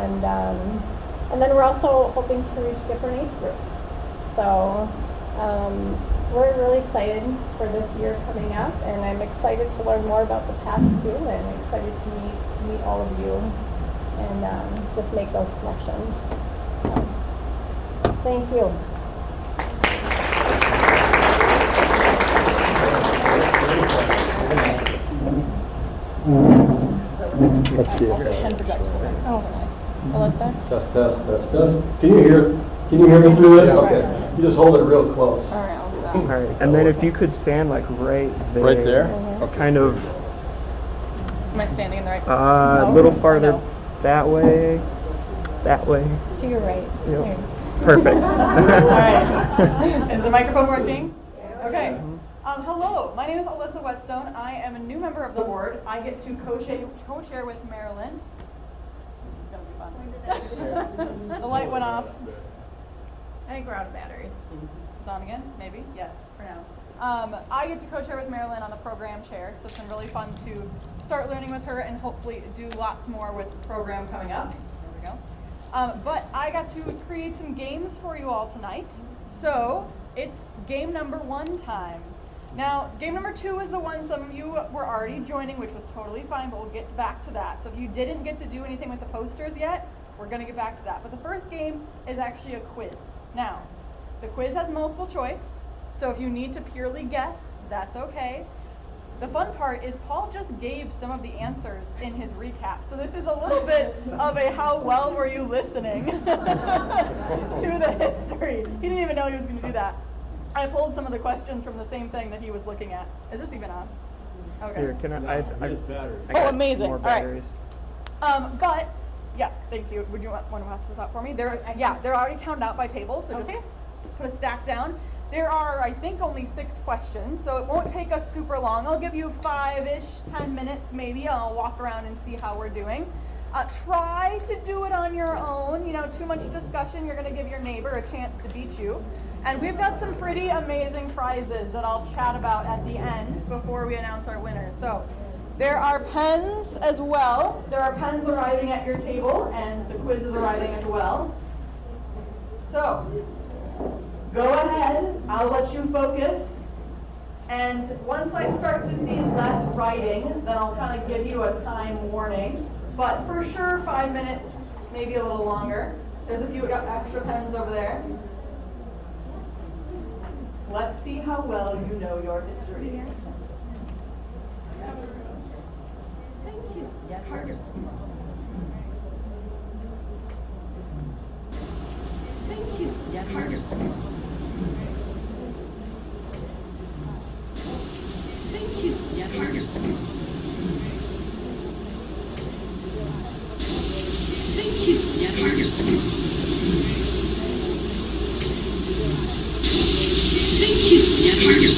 And then we're also hoping to reach different age groups. So we're really excited for this year coming up, and I'm excited to learn more about the past too, and excited to meet all of you and just make those connections. So, thank you. Let's see. Oh, nice. Alyssa? Test. Can you hear me through this? Okay. You just hold it real close. All right, I'll do that. All right, and then if you could stand like right there. Right there? Okay. Kind of. Am I standing in the right spot? A little farther that way. That way. To your right. Yep. Here. Perfect. All right. Is the microphone working? Okay. Hello, my name is Alyssa Whetstone. I am a new member of the board. I get to co-chair with Marilyn. This is going to be fun. The light went off. I think we're out of batteries. It's on again? Maybe? Yes, for now. I get to co-chair with Marilyn on the program chair, so it's been really fun to start learning with her and hopefully do lots more with the program coming up. There we go. But I got to create some games for you all tonight. So it's game number 1 time. Now, game number 2 is the one some of you were already joining, which was totally fine, but we'll get back to that. So if you didn't get to do anything with the posters yet, we're going to get back to that. But the first game is actually a quiz. Now, the quiz has multiple choice, so if you need to purely guess, that's okay. The fun part is Paul just gave some of the answers in his recap. So this is a little bit of a how well were you listening to the history. He didn't even know he was going to do that. I pulled some of the questions from the same thing that he was looking at. Is this even on? Okay. Here, can I just batteries. Oh, amazing. More All right. batteries. But yeah, thank you. Would you want to pass this out for me? They're already counted out by table, so just put a stack down. There are, I think, only 6 questions, so it won't take us super long. I'll give you 5-ish, 10 minutes maybe. I'll walk around and see how we're doing. Try to do it on your own. You know, too much discussion, you're going to give your neighbor a chance to beat you. And we've got some pretty amazing prizes that I'll chat about at the end before we announce our winners. So there are pens as well. There are pens arriving at your table, and the quiz is arriving as well. So go ahead, I'll let you focus. And once I start to see less writing, then I'll kind of give you a time warning. But for sure, 5 minutes, maybe a little longer. There's a few extra pens over there. Let's see how well you know your history. Thank you. Harder. Thank you. Harder. Thank you. Harder. Thank you. Harder. Thank you. Harder.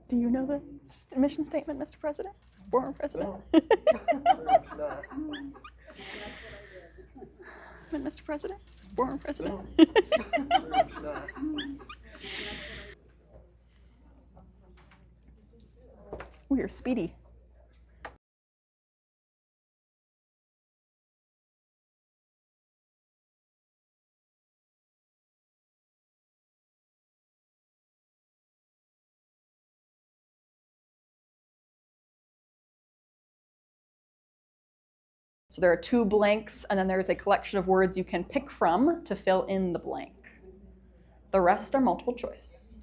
Do you know the mission statement, Mr. President? Former President? Mr. President? Former President? Oh, you're speedy. So there are 2 blanks, and then there's a collection of words you can pick from to fill in the blank. The rest are multiple choice.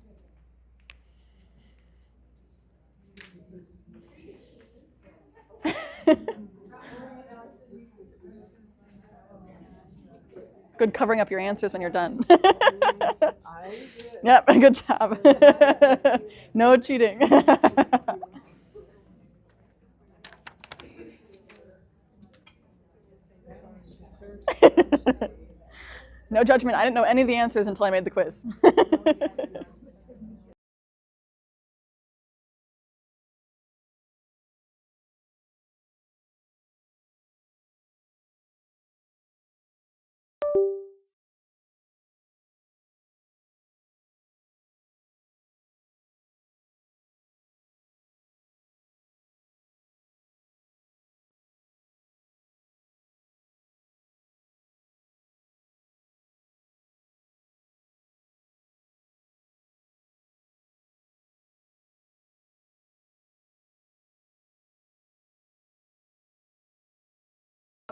Good covering up your answers when you're done. Yep, good job. No cheating. No judgment. I didn't know any of the answers until I made the quiz.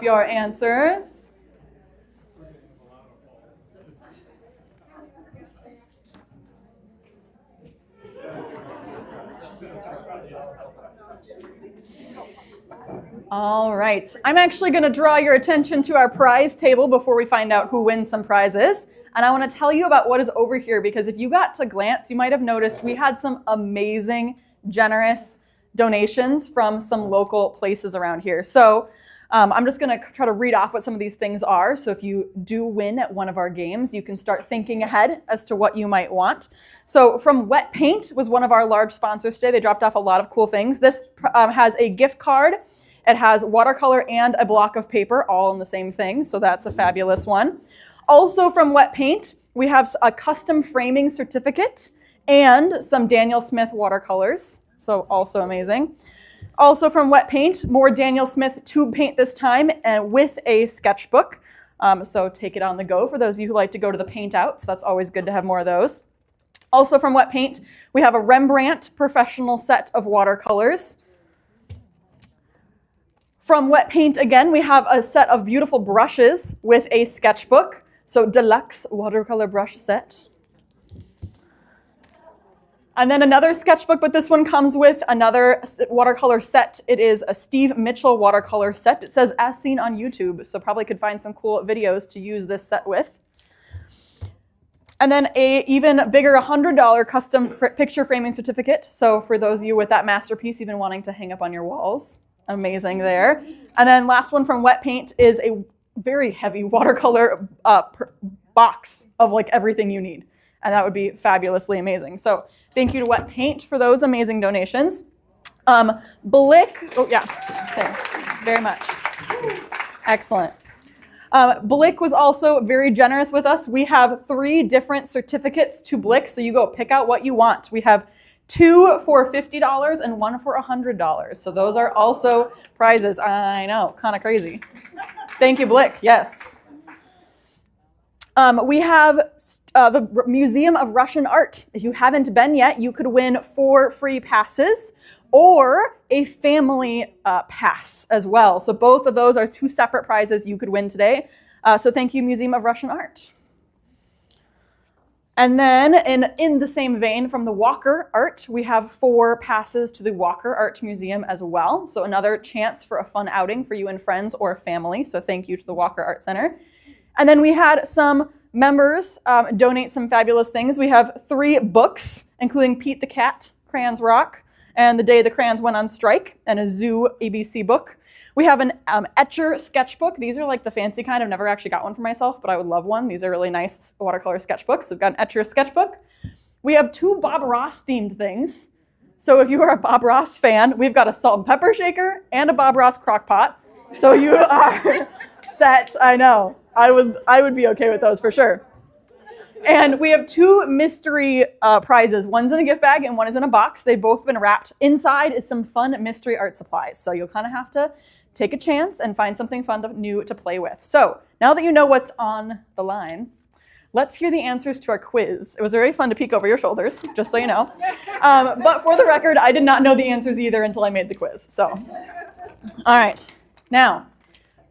Your answers. All right. I'm actually going to draw your attention to our prize table before we find out who wins some prizes. And I want to tell you about what is over here, because if you got to glance, you might have noticed we had some amazing, generous donations from some local places around here. So I'm just going to try to read off what some of these things are. So if you do win at one of our games, you can start thinking ahead as to what you might want. So from Wet Paint was one of our large sponsors today. They dropped off a lot of cool things. This has a gift card. It has watercolor and a block of paper, all in the same thing. So that's a fabulous one. Also from Wet Paint, we have a custom framing certificate and some Daniel Smith watercolors. So also amazing. Also from Wet Paint, more Daniel Smith tube paint this time, and with a sketchbook. So take it on the go for those of you who like to go to the paint out. So that's always good to have more of those. Also from Wet Paint, we have a Rembrandt professional set of watercolors. From Wet Paint again, we have a set of beautiful brushes with a sketchbook. So deluxe watercolor brush set. And then another sketchbook, but this one comes with another watercolor set. It is a Steve Mitchell watercolor set. It says as seen on YouTube, so probably could find some cool videos to use this set with. And then a even bigger $100 custom picture framing certificate. So for those of you with that masterpiece you've been wanting to hang up on your walls, amazing there. And then last one from Wet Paint is a very heavy watercolor box of like everything you need. And that would be fabulously amazing. So thank you to Wet Paint for those amazing donations. Blick, oh yeah, thanks very much. Excellent. Blick was also very generous with us. We have 3 different certificates to Blick, so you go pick out what you want. We have 2 for $50 and 1 for $100. So those are also prizes. I know, kind of crazy. Thank you, Blick, yes. We have the Museum of Russian Art. If you haven't been yet, you could win 4 free passes or a family pass as well. So both of those are 2 separate prizes you could win today. So thank you, Museum of Russian Art. And then in the same vein from the Walker Art, we have 4 passes to the Walker Art Museum as well. So another chance for a fun outing for you and friends or family. So thank you to the Walker Art Center. And then we had some members donate some fabulous things. We have 3 books, including Pete the Cat, Crayons Rock, and The Day the Crayons Went on Strike, and a Zoo ABC book. We have an Etcher sketchbook. These are like the fancy kind. I've never actually got one for myself, but I would love one. These are really nice watercolor sketchbooks. So we've got an Etcher sketchbook. We have 2 Bob Ross themed things. So if you are a Bob Ross fan, we've got a salt and pepper shaker and a Bob Ross crock pot. So you are set, I know. I would be okay with those for sure. And we have 2 mystery prizes. One's in a gift bag and one is in a box. They've both been wrapped. Inside is some fun mystery art supplies. So you'll kind of have to take a chance and find something fun new to play with. So now that you know what's on the line, let's hear the answers to our quiz. It was very fun to peek over your shoulders, just so you know. But for the record, I did not know the answers either until I made the quiz. So, all right. Now,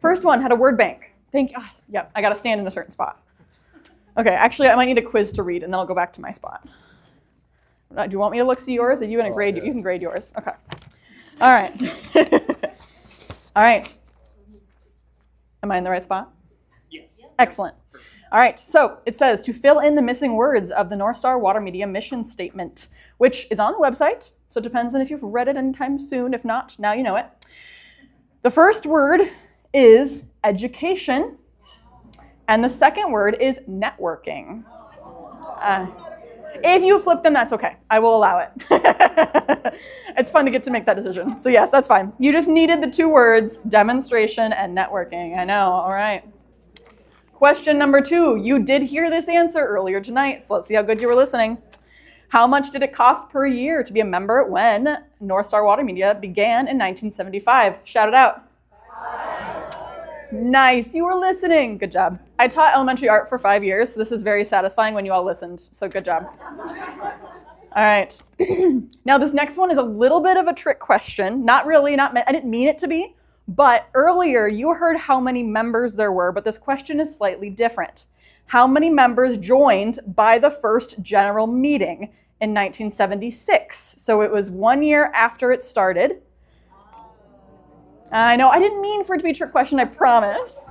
first one had a word bank. Yeah, I got to stand in a certain spot. Okay, actually, I might need a quiz to read, and then I'll go back to my spot. Do you want me to see yours? Are you going to grade? You can grade yours. Okay. All right. All right. Am I in the right spot? Yes. Excellent. All right, so it says to fill in the missing words of the NorthStar Watermedia mission statement, which is on the website, so it depends on if you've read it anytime soon. If not, now you know it. The first word is education, And the second word is networking. If you flip them, that's okay. I will allow it. It's fun to get to make that decision. So yes, that's fine. You just needed the two words, demonstration and networking. I know, all right. Question number 2. You did hear this answer earlier tonight, so let's see how good you were listening. How much did it cost per year to be a member when NorthStar Watermedia began in 1975? Shout it out. Nice, you were listening. Good job. I taught elementary art for 5 years, so this is very satisfying when you all listened, so good job. All right. Now this next one is a little bit of a trick question. Not really, I didn't mean it to be, but earlier you heard how many members there were, but this question is slightly different. How many members joined by the first general meeting in 1976? So it was 1 year after it started. I know, I didn't mean for it to be a trick question, I promise.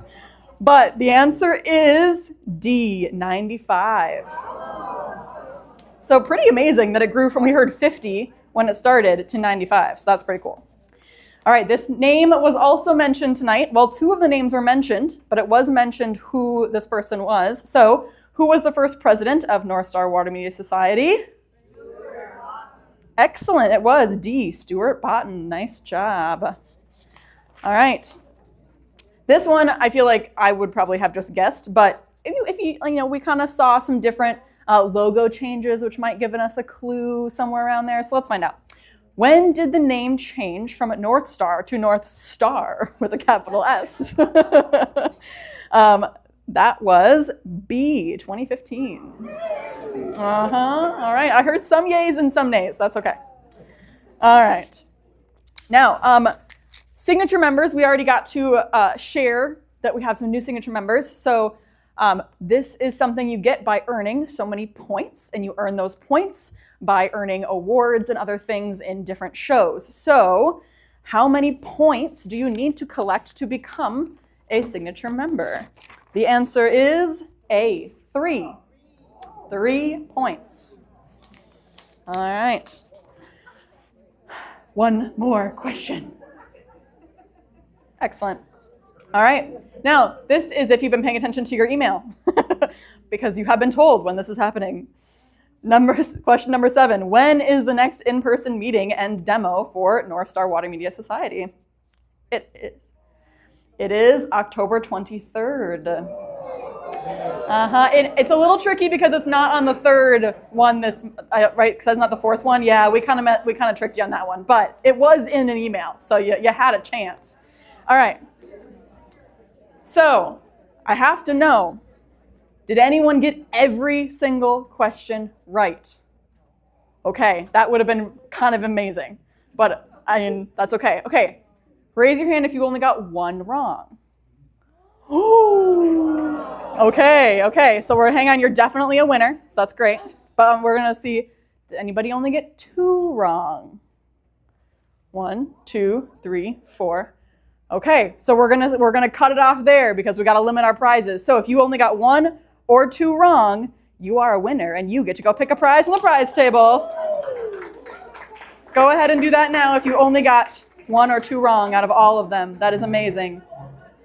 But the answer is D, 95. So pretty amazing that it grew from, we heard 50 when it started, to 95. So that's pretty cool. All right, this name was also mentioned tonight. Well, 2 of the names were mentioned, but it was mentioned who this person was. So who was the first president of NorthStar Watermedia Society? Excellent, it was D, Stuart Botten. Nice job. All right. This one, I feel like I would probably have just guessed, but if you we kind of saw some different logo changes, which might give us a clue somewhere around there. So let's find out. When did the name change from NorthStar to NorthStar with a capital S? That was B, 2015. All right. I heard some yays and some nays. That's okay. All right. Now, signature members, we already got to share that we have some new signature members. So this is something you get by earning so many points, and you earn those points by earning awards and other things in different shows. So how many points do you need to collect to become a signature member? The answer is A, 3. 3 points. All right. One more question. Excellent. All right. Now, this is if you've been paying attention to your email, because you have been told when this is happening. Question number 7. When is the next in-person meeting and demo for NorthStar Watermedia Society? It is October 23rd. It's a little tricky because it's not on the 3rd one right? Because it's not the 4th one. Yeah, we kind of tricked you on that one, but it was in an email, so you had a chance. All right. So I have to know, did anyone get every single question right? Okay, that would have been kind of amazing, but I mean, that's okay. Okay, raise your hand if you only got 1 wrong. Okay, so hang on, you're definitely a winner, so that's great. But we're gonna see, did anybody only get 2 wrong? 1, 2, 3, 4. Okay, so we're gonna cut it off there because we gotta limit our prizes. So if you only got 1 or 2 wrong, you are a winner and you get to go pick a prize from the prize table. Go ahead and do that now if you only got 1 or 2 wrong out of all of them. That is amazing.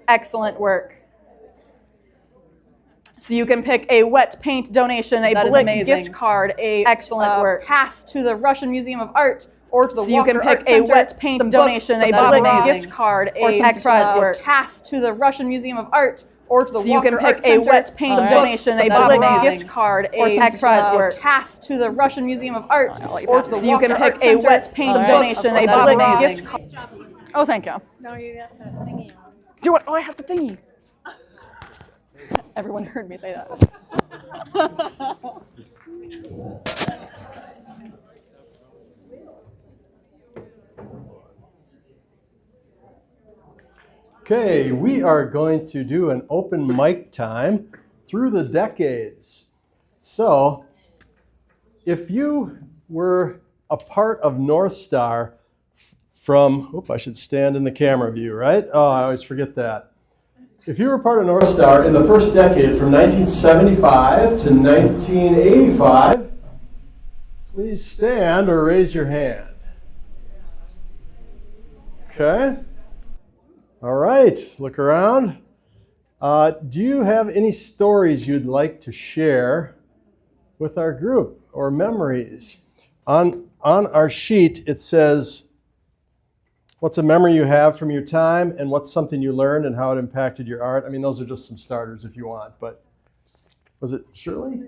Excellent work. So you can pick a wet paint donation, a Blick gift card, a excellent work, pass to the Russian Museum of Art, or to the Walker Art Center, a wet paint donation, a Blick gift card, a excellent work, pass to the Russian Museum of Art, or to the Walker Art Center. So you can pick a wet paint donation, a Blick gift card, a excellent work, pass to the Russian Museum of Art, or to the Walker Art Center. So you can pick a wet paint donation, a Blick gift card. Oh, thank you. No, you got the thingy on. Do it. Oh, I have the thingy. Everyone heard me say that. Okay, we are going to do an open mic time through the decades. So, if you were a part of NorthStar from, I should stand in the camera view, right? Oh, I always forget that. If you were part of NorthStar in the first decade from 1975 to 1985, please stand or raise your hand. Okay. All right, look around. Do you have any stories you'd like to share with our group or memories? On our sheet, it says, what's a memory you have from your time and what's something you learned and how it impacted your art? I mean, those are just some starters if you want, but was it Shirley?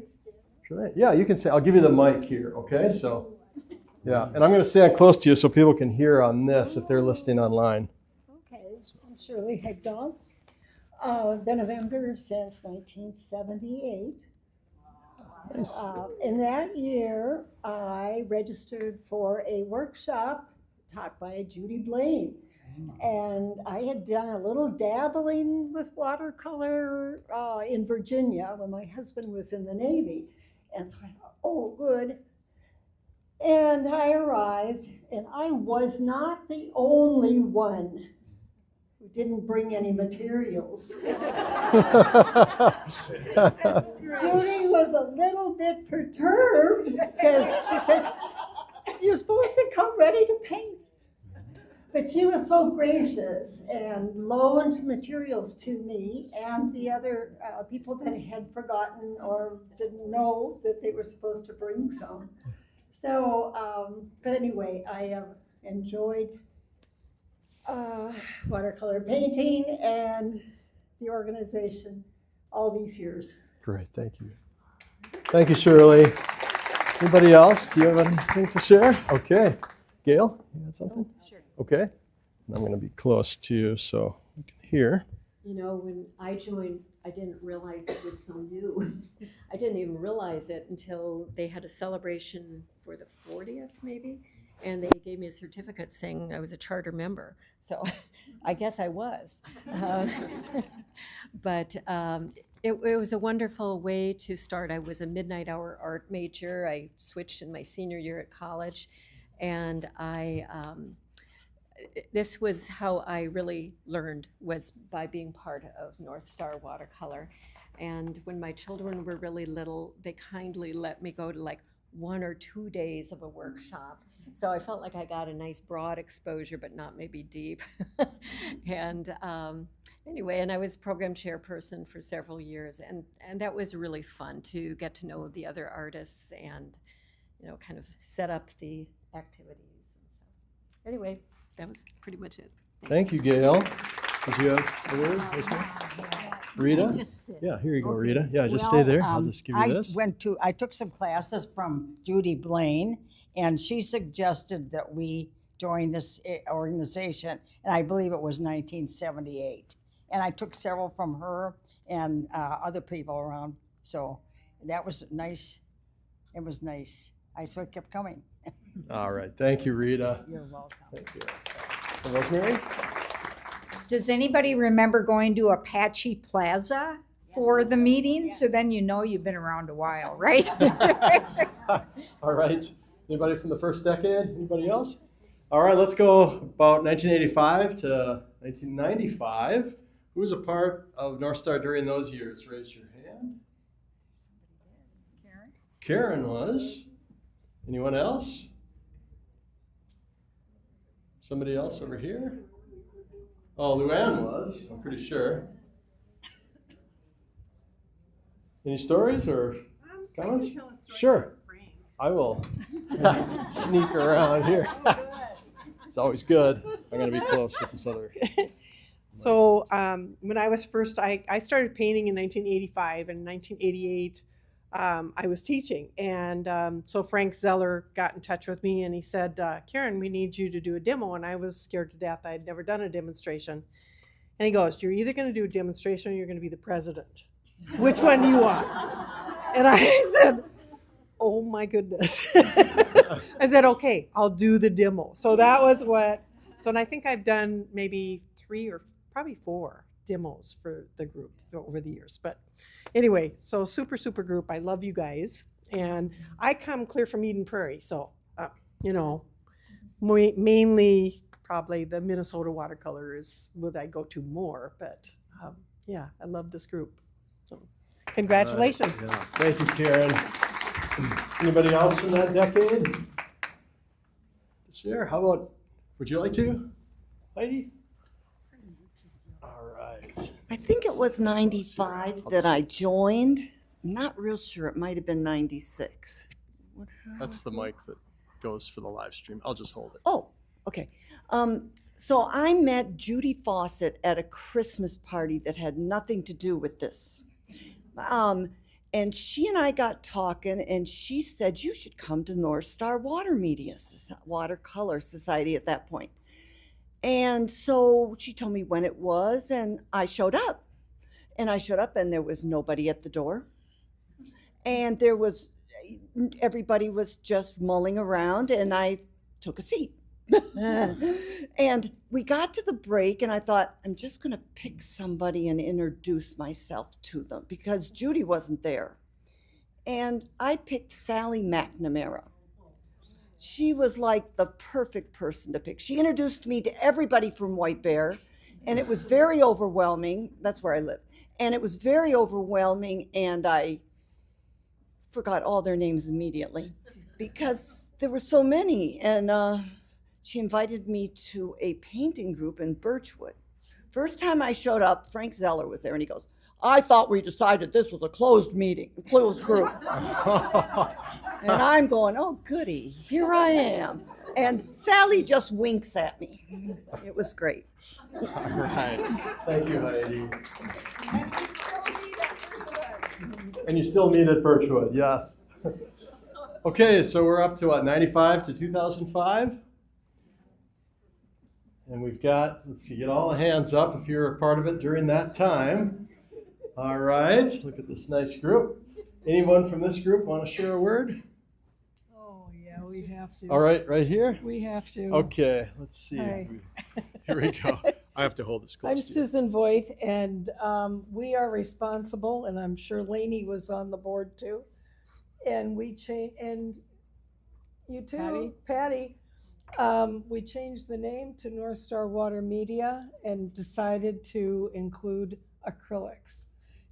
Shirley? Yeah, you can say, I'll give you the mic here, okay? So, yeah, and I'm going to stand close to you so people can hear on this if they're listening online. Okay, I'm Shirley Hegdahl. Been a member since 1978. Nice. In that year, I registered for a workshop taught by Judy Blaine. And I had done a little dabbling with watercolor in Virginia when my husband was in the Navy. And so I thought, oh, good. And I arrived, and I was not the only one who didn't bring any materials. Judy was a little bit perturbed because she says, you're supposed to come ready to paint. But she was so gracious and loaned materials to me and the other people that had forgotten or didn't know that they were supposed to bring some. So, but anyway, I have enjoyed watercolor painting and the organization all these years. Great, thank you. Thank you, Shirley. Anybody else? Do you have anything to share? Okay. Gail, you got something? Sure. Okay. And I'm going to be close to you so you can hear. You know, when I joined, I didn't realize it was so new. I didn't even realize it until they had a celebration for the 40th, maybe, and they gave me a certificate saying I was a charter member. So I guess I was. But it was a wonderful way to start. I was a midnight hour art major. I switched in my senior year at college, and this was how I really learned, was by being part of NorthStar Watercolor. And when my children were really little, they kindly let me go to like 1 or 2 days of a workshop. So I felt like I got a nice broad exposure, but not maybe deep. And anyway, and I was program chairperson for several years, and that was really fun to get to know the other artists and, you know, kind of set up the activities. And so, anyway, that was pretty much it. Thank you, Gail. Did you have a word? Yes, ma'am? Rita? Yeah, here you go, Rita. Yeah, just stay there. I'll just give you this. I took some classes from Judy Blaine, and she suggested that we join this organization, and I believe it was 1978. And I took several from her and other people around, so that was nice. It was nice. So I kept coming. All right. Thank you, Rita. You're welcome. Thank you. And Rosemary? Does anybody remember going to Apache Plaza for the meeting? So then you know you've been around a while, right? All right. Anybody from the first decade? Anybody else? All right, let's go about 1985 to 1995. Who was a part of NorthStar during those years? Raise your hand. Karen was. Anyone else? Somebody else over here? Oh, Luann was, I'm pretty sure. Any stories or comments? Sure. I will sneak around here. It's always good. I'm going to be close with this other. So when I was first, I started painting in 1985, and in 1988, I was teaching. And so Frank Zeller got in touch with me and he said, Karen, we need you to do a demo. And I was scared to death. I had never done a demonstration. And he goes, you're either going to do a demonstration or you're going to be the president. Which one do you want? And I said, oh my goodness. I said, okay, I'll do the demo. So that was and I think I've done maybe 3 or probably 4 demos for the group over the years. But anyway, so super group. I love you guys. And I come clear from Eden Prairie. So, mainly probably the Minnesota watercolor is what I go to more. But yeah, I love this group. So congratulations. Yeah. Thank you, Karen. Anybody else from that decade? Share? How about, would you like to, Heidi? All right. I think it was 95 that I joined. I'm not real sure. It might have been 96. That's the mic that goes for the live stream. I'll just hold it. Oh, okay. So I met Judy Fawcett at a Christmas party that had nothing to do with this. And she and I got talking, and she said, you should come to NorthStar Watermedia, Watercolor Society at that point. And so she told me when it was, and I showed up. And I showed up, and there was nobody at the door. And everybody was just mulling around, and I took a seat. And we got to the break, and I thought, I'm just going to pick somebody and introduce myself to them because Judy wasn't there. And I picked Sally McNamara. She was like the perfect person to pick. She introduced me to everybody from White Bear, and it was very overwhelming. That's where I live. And it was very overwhelming, and I forgot all their names immediately because there were so many. And she invited me to a painting group in Birchwood. First time I showed up, Frank Zeller was there, and he goes, I thought we decided this was a closed meeting, a closed group. And I'm going, oh, goody, here I am. And Sally just winks at me. It was great. All right. Thank you, Heidi. And you still meet at Birchwood, yes. Okay, so we're up to what, 95 to 2005? And we've got, let's see, get all the hands up if you're a part of it during that time. All right, look at this nice group. Anyone from this group want to share a word? Oh, yeah, we have to. All right, right here? We have to. Okay, let's see. Hi. Here we go. I have to hold this close I'm to you. Susan Voigt, and we are responsible, and I'm sure Lainey was on the board too. And we changed, and you too, Patty. We changed the name to NorthStar Watermedia and decided to include acrylics.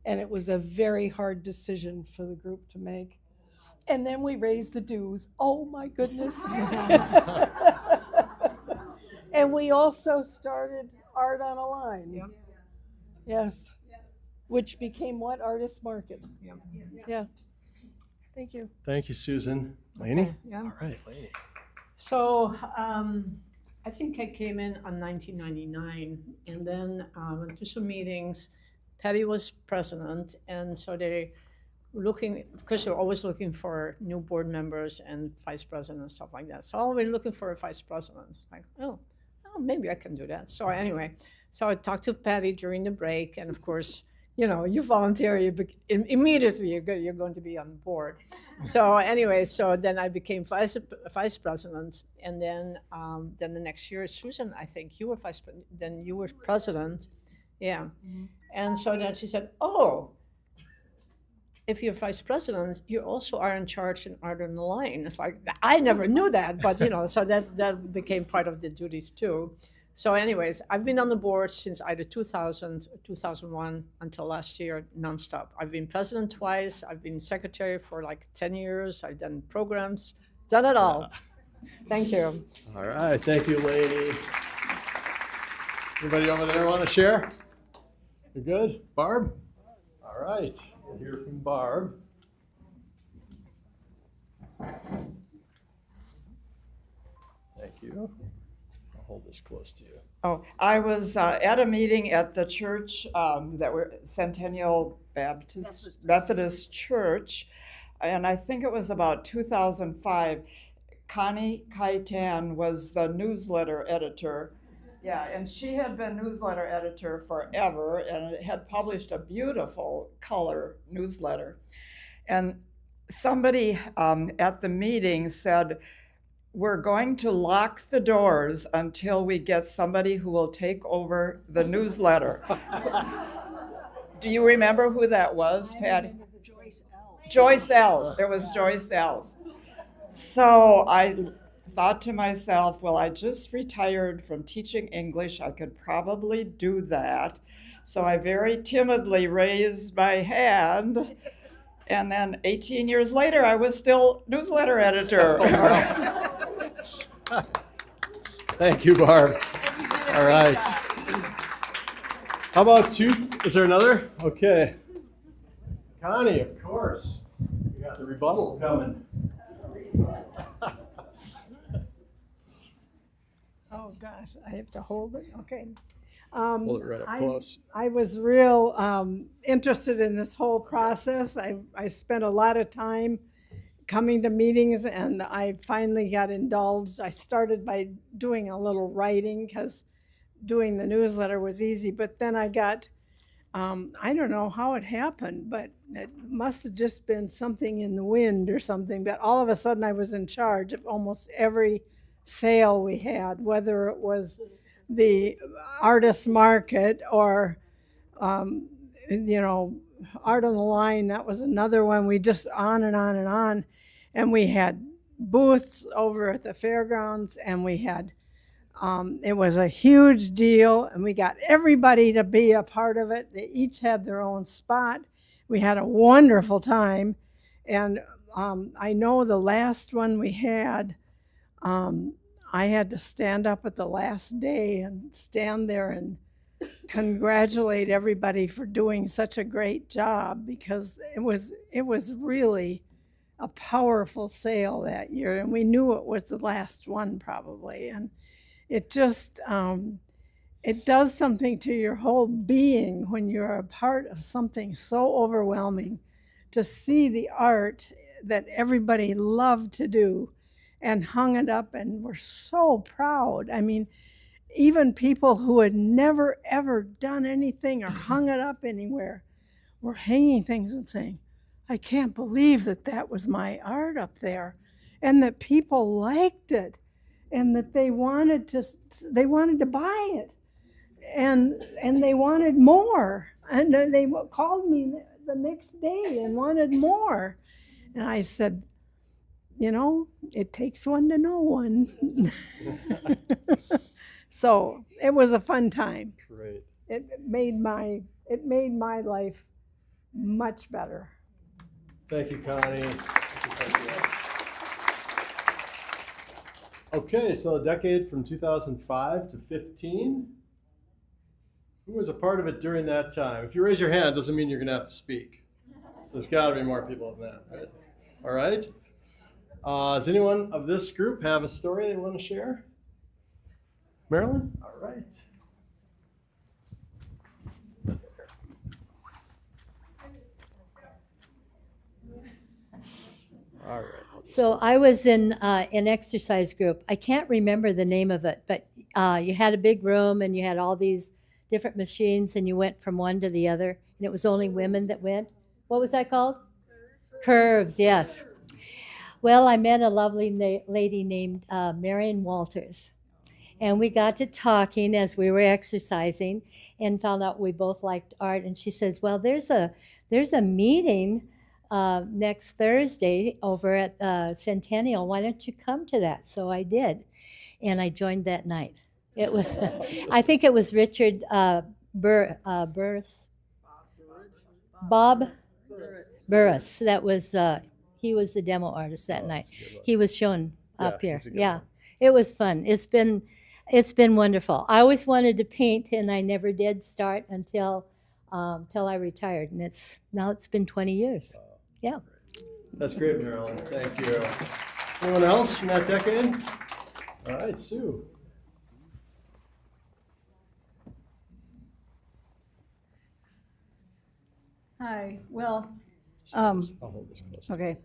And it was a very hard decision for the group to make. And then we raised the dues. Oh my goodness. And we also started Art on a Line. Yep. Yes. Which became what? Artist Market. Yep. Yeah. Thank you. Thank you, Susan. Lainey? Okay, yeah. All right, Lainey. So I think I came in on 1999, and then went to some meetings. Patty was president, and so they were looking, because they're always looking for new board members and vice president and stuff like that. So I've been looking for a vice president. Like, oh, maybe I can do that. So anyway, so I talked to Patty during the break, and of course, you know, you volunteer, immediately you're going to be on board. So anyway, so then I became vice president, and then the next year, Susan, I think you were then you were president, yeah. Mm-hmm. And so then she said, oh, if you're vice president, you also are in charge in Art on the Line. It's like, I never knew that, but you know, so that became part of the duties too. So anyways, I've been on the board since either 2000 or 2001 until last year, nonstop. I've been president twice. I've been secretary for like 10 years. I've done programs, done it all. Thank you. All right, thank you, Lainey. Anybody over there want to share? You're good? Barb? All right, we'll hear from Barb. Thank you. Hold this close to you. Oh, I was at a meeting at the church that were Centennial Methodist Church, and I think it was about 2005. Connie Kaitan was the newsletter editor. Yeah, and she had been newsletter editor forever and had published a beautiful color newsletter. And somebody at the meeting said, we're going to lock the doors until we get somebody who will take over the newsletter. Do you remember who that was, Patty? Joyce Els. Joyce Els. There was Joyce Els. So I thought to myself, well, I just retired from teaching English. I could probably do that. So I very timidly raised my hand. And then 18 years later, I was still newsletter editor. Thank you, Barb. All right. How about two? Is there another? Okay. Connie, of course. We got the rebuttal coming. Oh, gosh, I have to hold it? Okay. Hold it right up close. I was real interested in this whole process. I spent a lot of time coming to meetings, and I finally got indulged. I started by doing a little writing because doing the newsletter was easy, but then I got, I don't know how it happened, but it must have just been something in the wind or something, but all of a sudden I was in charge of almost every sale we had, whether it was the artist market or, Art on the Line. That was another one. We just on and on and on. And we had booths over at the fairgrounds, and we had, it was a huge deal, and we got everybody to be a part of it. They each had their own spot. We had a wonderful time. And I know the last one we had, I had to stand up at the last day and stand there and congratulate everybody for doing such a great job, because it was really a powerful sale that year, and we knew it was the last one probably, and it just it does something to your whole being when you're a part of something so overwhelming, to see the art that everybody loved to do and hung it up and were so proud. I mean, even people who had never ever done anything or hung it up anywhere were hanging things and saying, I can't believe that that was my art up there, and that people liked it, and that they wanted to buy it, and they wanted more, and they called me the next day and wanted more. And I said, it takes one to know one. So it was a fun time. Great. It made my life much better. Thank you, Connie. Okay, so a decade from 2005 to 15. Who was a part of it during that time? If you raise your hand, doesn't mean you're going to have to speak. So there's got to be more people than that, right? All right. Does anyone of this group have a story they want to share? Marilyn? All right. All right. So I was in an exercise group. I can't remember the name of it, but you had a big room and you had all these different machines, and you went from one to the other, and it was only women that went. What was that called? Curves, yes. Well, I met a lovely lady named Marion Walters, and we got to talking as we were exercising and found out we both liked art. And she says, well, there's a meeting next Thursday over at Centennial. Why don't you come to that? So I did, and I joined that night. It was, I think it was Richard Burris. Bob Burris. That was, he was the demo artist that night. He was shown up here. Yeah, it was fun. It's been wonderful. I always wanted to paint, and I never did start until I retired, and now it's been 20 years. Yeah. That's great, Marilyn. Thank you. Anyone else from that decade? All right, Sue. Hi. Well, I'll hold this close. okay.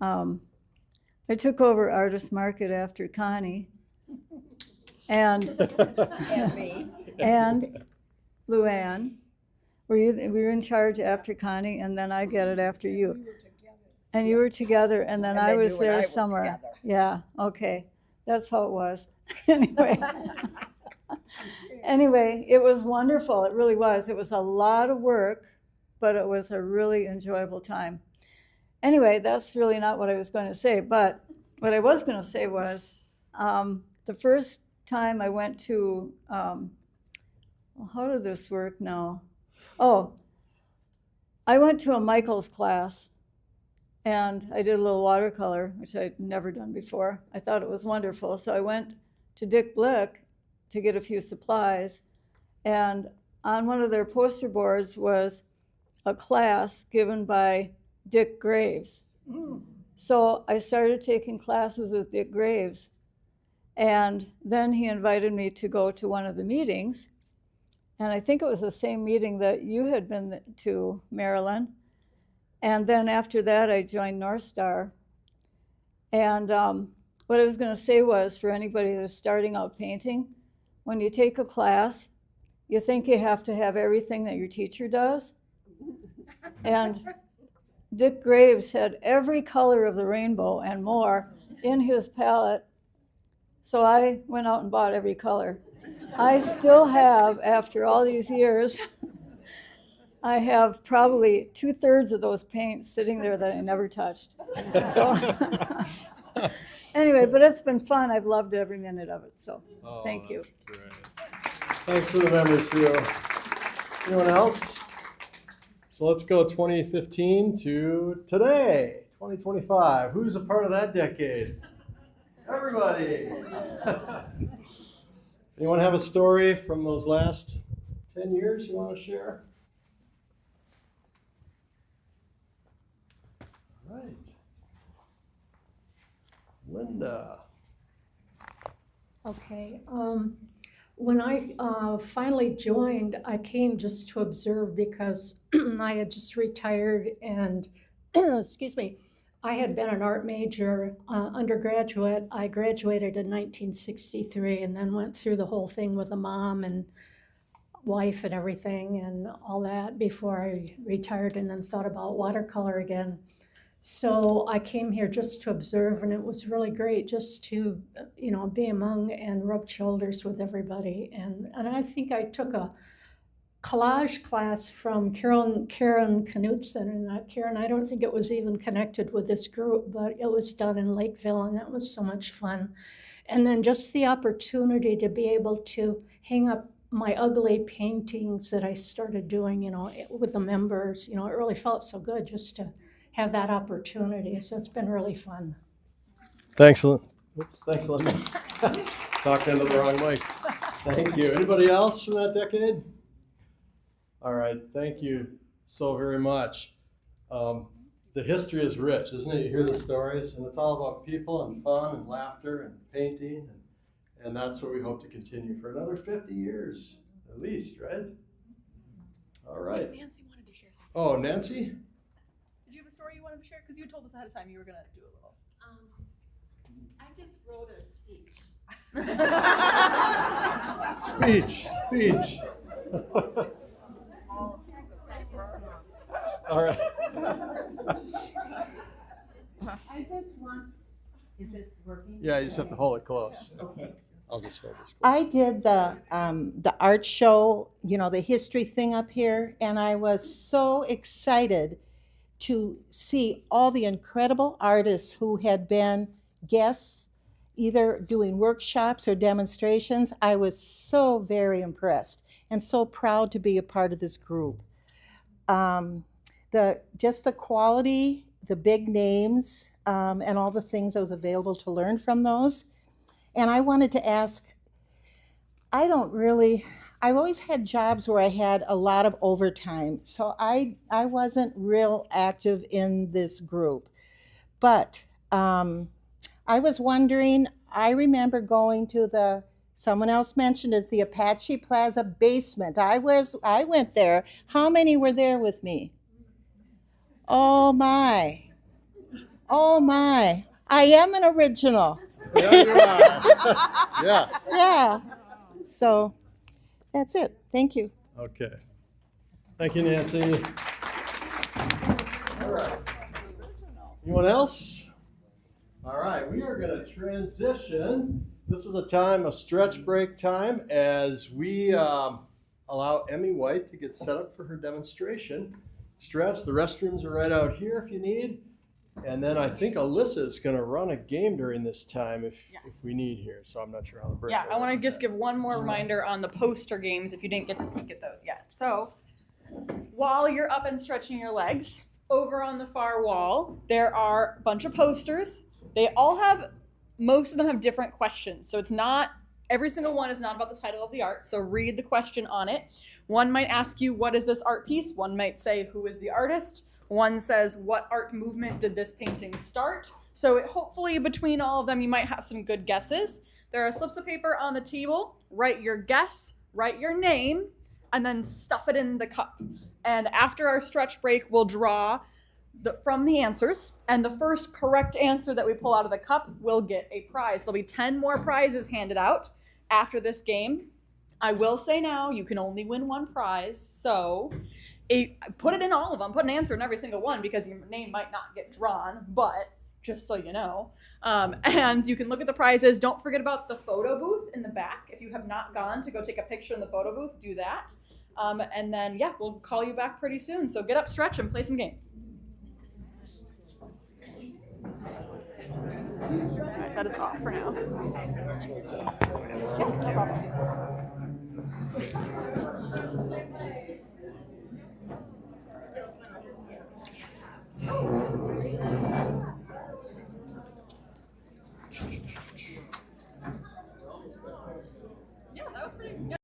I took over Artist Market after Connie, and me. and Luann. We were in charge after Connie, and then I get it after you. And you were together, and then I was there somewhere. Yeah. Okay. That's how it was. Anyway, it was wonderful. It really was. It was a lot of work, but it was a really enjoyable time. Anyway, that's really not what I was going to say, but what I was going to say was the first time I went to, well, how did this work now? Oh, I went to a Michael's class, and I did a little watercolor, which I'd never done before. I thought it was wonderful, so I went to Dick Blick to get a few supplies, and on one of their poster boards was a class given by Dick Graves. So I started taking classes with Dick Graves. And then he invited me to go to one of the meetings. And I think it was the same meeting that you had been to, Marilyn. And then after that, I joined NorthStar. And what I was going to say was, for anybody that's starting out painting, when you take a class, you think you have to have everything that your teacher does. And Dick Graves had every color of the rainbow and more in his palette. So I went out and bought every color. I still have, after all these years, I have probably 2/3 of those paints sitting there that I never touched. So anyway, but it's been fun. I've loved every minute of it. So thank you. Great. Thanks for the memory, Sue. Anyone else? So let's go 2015 to today, 2025. Who's a part of that decade? Everybody. Anyone have a story from those last 10 years you want to share? All right. Linda. Okay. When I finally joined, I came just to observe because I had just retired and, excuse me, I had been an art major undergraduate. I graduated in 1963 and then went through the whole thing with a mom and wife and everything and all that before I retired and then thought about watercolor again. So I came here just to observe, and it was really great just to, be among and rub shoulders with everybody. And I think I took a collage class from Karen Knudsen, and Karen, I don't think it was even connected with this group, but it was done in Lakeville, and that was so much fun. And then just the opportunity to be able to hang up my ugly paintings that I started doing, with the members, it really felt so good just to have that opportunity. So it's been really fun. Thanks, Linda. Thanks, Linda. Talked into the wrong mic. Thank you. Anybody else from that decade? All right. Thank you so very much. The history is rich, isn't it? You hear the stories, and it's all about people and fun and laughter and painting, and that's what we hope to continue for another 50 years at least, right? All right. Nancy wanted to share something. Oh, Nancy? Did you have a story you wanted to share? Because you told us ahead of time you were going to do a little. I just wrote a speech. Speech. All right. I just want, is it working? Yeah, you just have to hold it close. Okay. I'll just hold this close. I did the art show, the history thing up here, and I was so excited to see all the incredible artists who had been guests, either doing workshops or demonstrations. I was so very impressed and so proud to be a part of this group. Just the quality, the big names, and all the things that was available to learn from those. And I wanted to ask, I've always had jobs where I had a lot of overtime, so I wasn't real active in this group. But I was wondering, I remember going to someone else mentioned it, the Apache Plaza basement. I went there. How many were there with me? Oh my. I am an original. There you are. Yes. Yeah. So that's it. Thank you. Okay. Thank you, Nancy. All right. Anyone else? All right, we are going to transition. This is a stretch break time, as we allow Emmy White to get set up for her demonstration. Stretch, the restrooms are right out here if you need. And then I think Alyssa is going to run a game during this time if we need here. So I'm not sure how to break Yeah, I want to just give one more reminder on the poster games if you didn't get to peek at those yet. So while you're up and stretching your legs, over on the far wall, there are a bunch of posters. Most of them have different questions. So it's not Every single one is not about the title of the art, so read the question on it. One might ask you, what is this art piece? One might say, who is the artist? One says, what art movement did this painting start? So hopefully between all of them, you might have some good guesses. There are slips of paper on the table. Write your guess, write your name, and then stuff it in the cup. And after our stretch break, we'll draw from the answers, and the first correct answer that we pull out of the cup will get a prize. There'll be 10 more prizes handed out after this game. I will say now, you can only win one prize, so put it in all of them. Put an answer in every single one because your name might not get drawn, but just so you know. And you can look at the prizes. Don't forget about the photo booth in the back. If you have not gone to go take a picture in the photo booth, do that. And then, yeah, we'll call you back pretty soon. So get up, stretch, and play some games. Alright, that is off for now. Here's this. Yeah, no problem. Yeah, that was pretty good.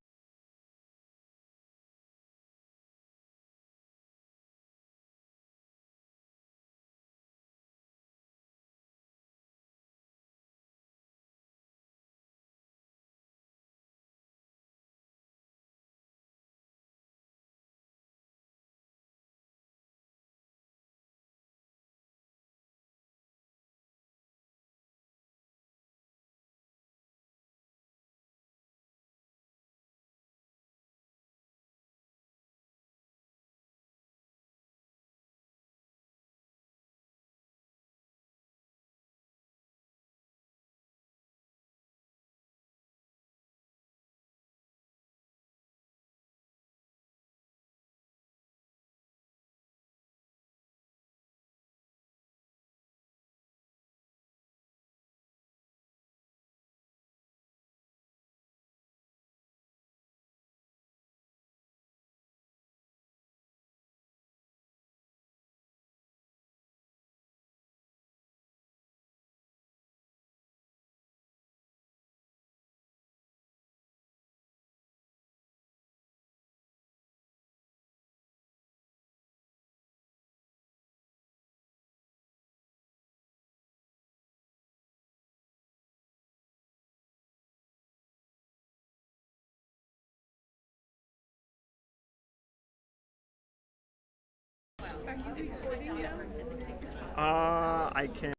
Are you recording now? I can.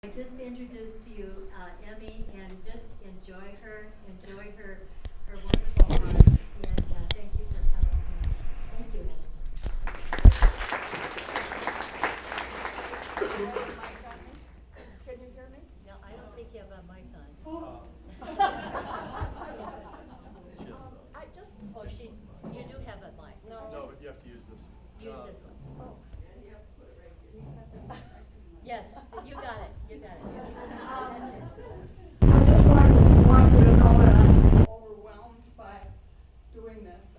I just introduced to you Emmy, and just enjoy her wonderful art, and thank you for coming tonight. Thank you. Can you hear me? No, I don't think you have a mic on. Oh, you do have a mic. No, but you have to use this. Use this one. Oh. Yes, you got it. You got it. That's it. I just want you to know that I'm overwhelmed by doing this.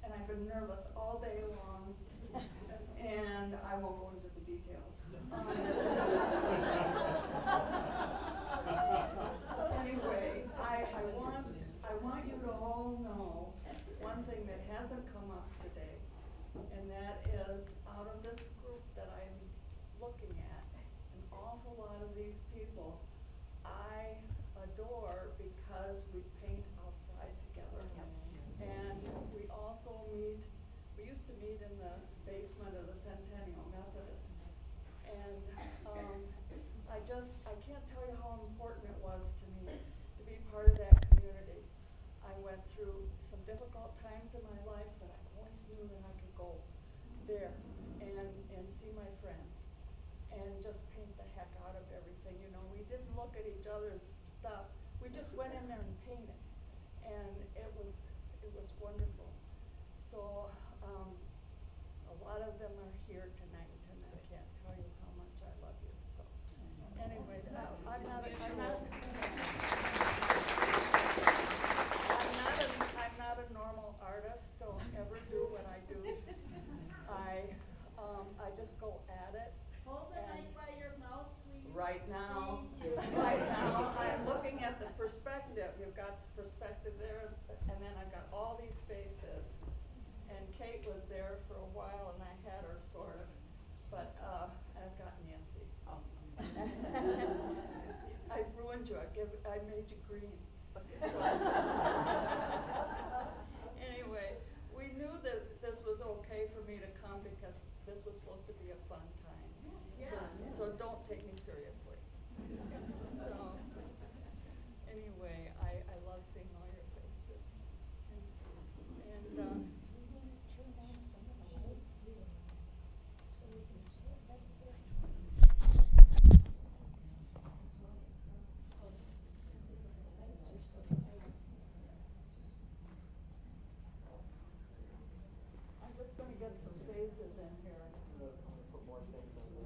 And I've been nervous all day long, and I won't go into the details. Anyway, I want you to all know one thing that hasn't come up today, and that is out of this group that I'm looking at, an awful lot of these people I adore because we paint outside together. And we also we used to meet in the basement of the Centennial Methodist. And I can't tell you how important it was to me to be part of that community. I went through some difficult times in my life, but I always knew that I could go there and see my friends and just paint the heck out of everything. You know, we didn't look at each other's stuff. We just went in there and painted, and it was wonderful. So a lot of them are here tonight, and I can't tell you how much I love you. So anyway, I'm not a normal artist. Don't ever do what I do. I just go at it. Hold the mic by your mouth, please. Right now, I'm looking at the perspective. You've got perspective there, and then I've got all these faces. And Kate was there for a while, and I had her sort of, but I've got Nancy. I've ruined you. I made you green. Anyway, we knew that this was okay for me to come because this was supposed to be a fun time. So don't take me seriously. So anyway, I love seeing all your faces. And I'm just going to get some faces in here. Put more things on the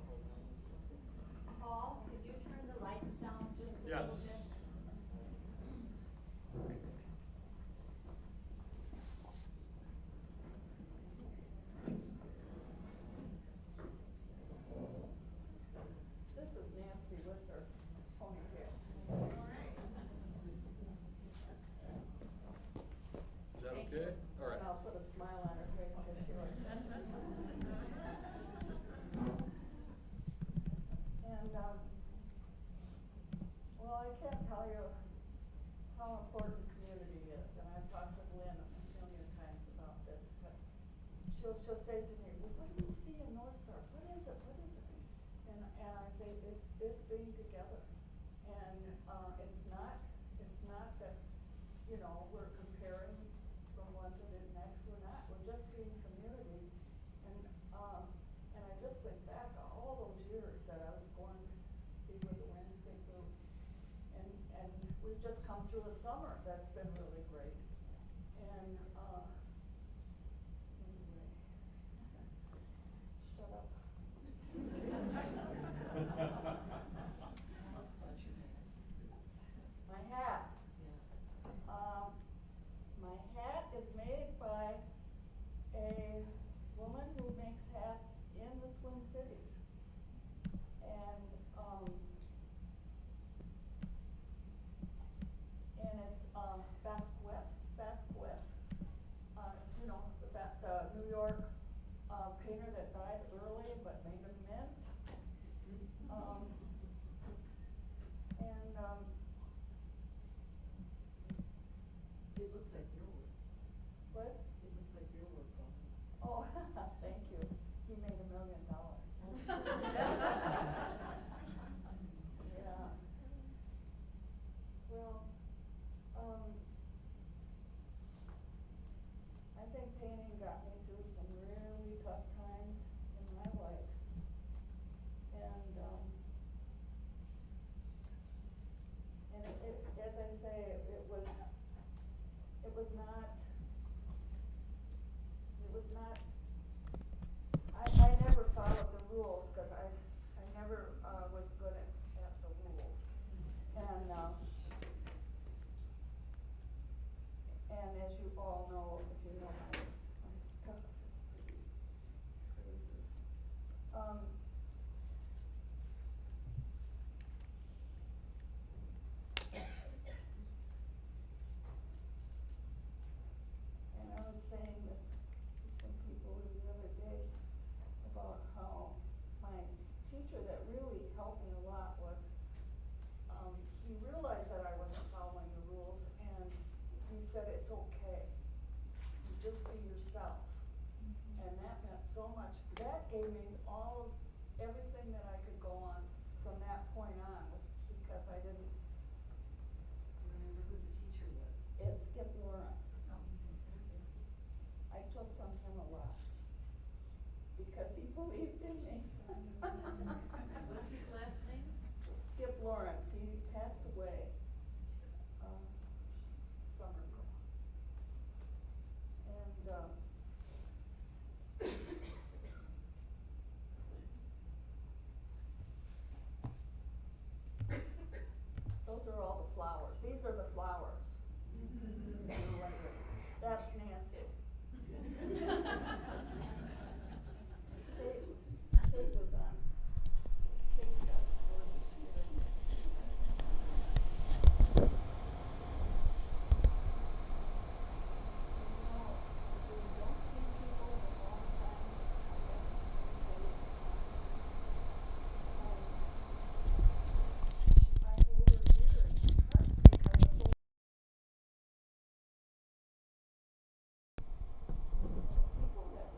Paul, could you turn the lights down just a Yes. little bit? This is Nancy with her ponytail. Is that okay? All right. And I'll put a smile on her face because she likes it. And, well, I can't tell you how important community is, and I've talked with Lynn a million times about this, but she'll say to me, well, what do you see in NorthStar? What is it? What is it? And I say, it's being together. And it's not that, you know, we're comparing from one to the next. We're not. We're just being community. And I just think back all those years that I was going to be with the Wednesday group. And we've just come through a summer that's been really great. And anyway, shut up. My hat. My hat is made by a woman who makes hats in the Twin Cities. And it's Basquiat. painting got me through some really tough times in my life. And as I say, it was not, I never followed the rules, cause I never, was good at the rules. And as you all know, if you know my stuff, it's pretty crazy. And I was saying this to some people the other day about how my teacher that really helped me a lot was, he realized that I wasn't following the rules, and he said, it's okay. You just be yourself. And that meant so much. That gave me everything that I could go on from that point on, was because I didn't remember who the teacher was. It's Skip Lawrence. I took from him a lot because he believed in me. What's his last name? Skip Lawrence. He passed away summer ago. And those are all the flowers. These are the flowers. That's Nancy. Kate was on. Kate got gorgeous hair. People that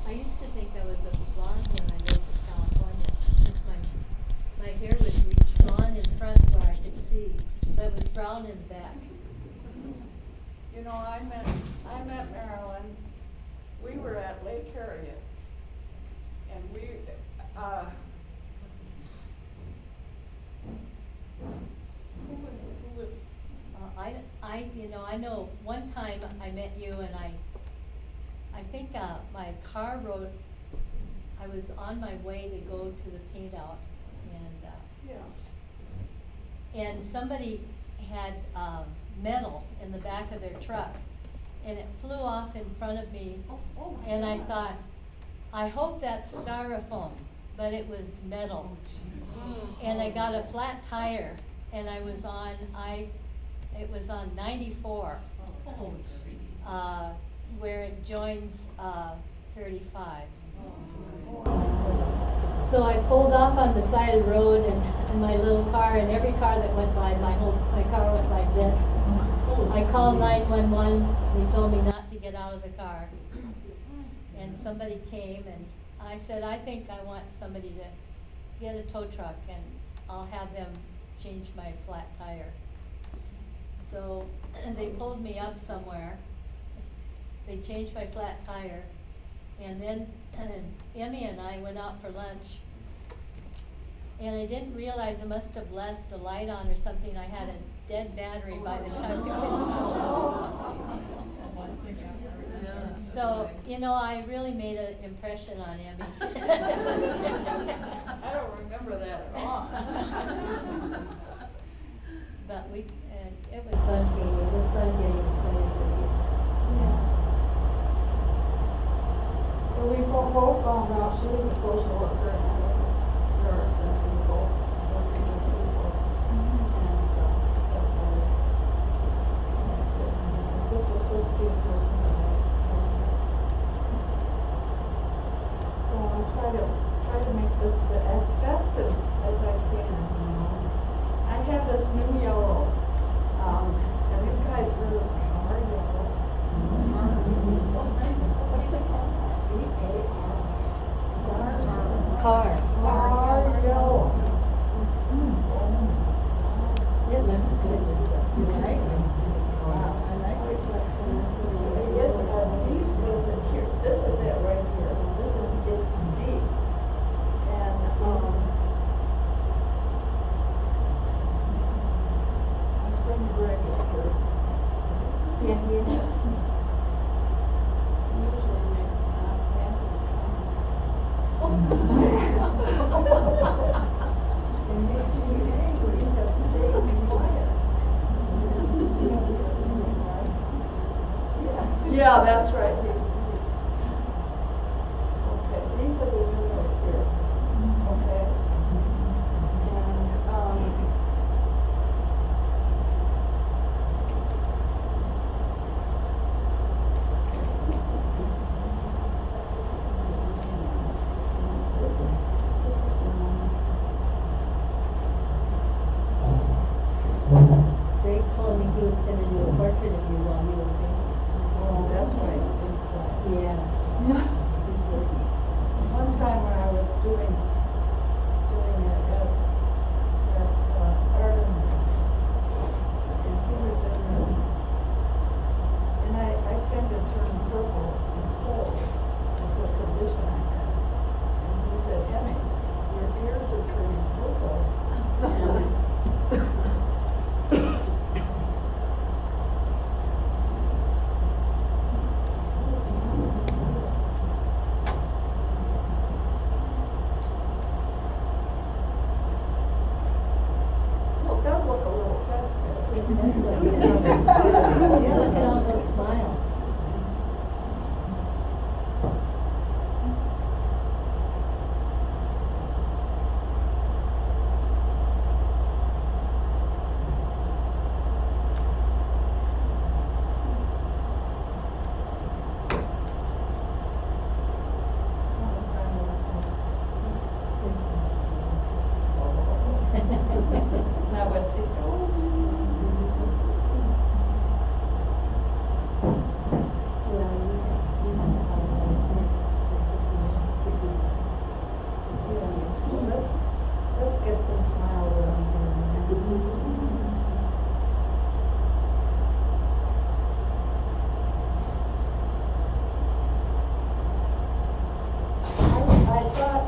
I used to think I was a blonde when I moved to California, because my hair would reach blonde in front where I could see, but it was brown in the back. You know, I met Marilyn. We were at Lake Harriet, and we, who was? I know one time I met you and I think my car rode, I was on my way to go to the paint out and somebody had metal in the back of their truck and it flew off in front of me and I thought, I hope that's styrofoam, but it was metal. And I got a flat tire and it was on 94, where it joins 35. So I pulled off on the side of the road in my little car, and every car that went by, my car went like this. I called 911, they told me not to get out of the car. And somebody came and I said, I think I want somebody to get a tow truck and I'll have them change my flat tire. So they pulled me up somewhere. They changed my flat tire. And then Emmy and I went out for lunch. And I didn't realize I must have left the light on or something. I had a dead battery by the time we finished lunch. So, I really made an impression on Emmy. I don't remember that at all. But it was fun getting acquainted with you. Well, we both found out she was a social worker and I was a nurse, and we both working with people. And that's all. This was supposed to be the person that so I'm trying to make this fit as festive as I can. I have this new yellow, and you guys heard of car yellow. What is it called? Car yellow. It looks good. You like it? Wow, I like it. It's a deep, here. This is it right here. It's deep. And, I'm from Greg first. Yeah, Usually makes nasty comments. It makes you angry, just stay quiet. Yeah, that's right. Okay, these are the windows here. Okay. And, Greg told me he was going to do a portrait of you while you were painting. oh, that's why it's been quiet. Yeah. One time when I was doing it at Arden, and he was in the, and I tend to turn purple and cold. It's a condition I have. And he said, Emmy, your ears are turning purple.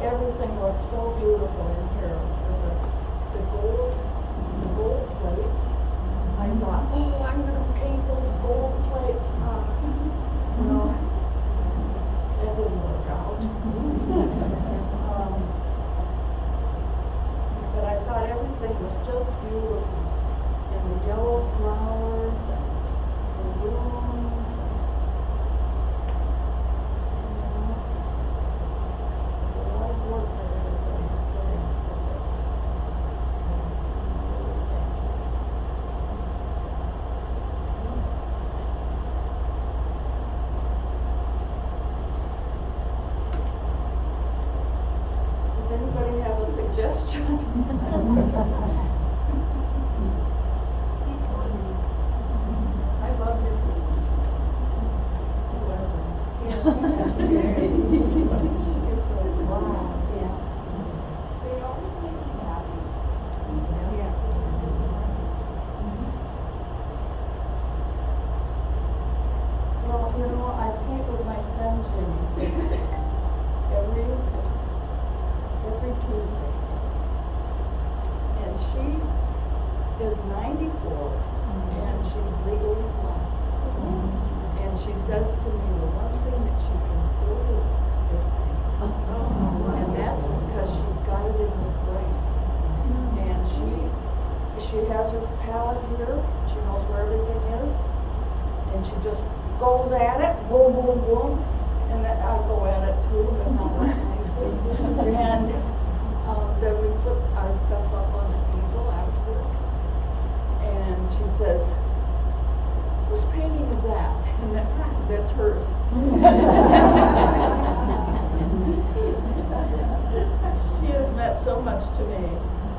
everything looks so beautiful in here. The gold plates. I thought, oh, I'm gonna paint those gold plates. Well, that didn't work out. But I thought everything was just beautiful. And the yellow flowers and the blooms. A lot of work that everybody's putting into this. Does anybody have a suggestion? I love your food. Wow, yeah. They always make me happy. Yeah. Well, you know, I paint with my friend Jenny every Tuesday. And she is 94 and she's legally blind. And she says to me, the one thing that she can still do is paint. And that's because she's got it in her brain. And she has her palette here, she knows where everything is, and she just goes at it, boom, boom, boom, and then I go at it too, but not that nicely. And then we put our stuff up on the easel after, and she says, whose painting is that? And that's hers. She has meant so much to me.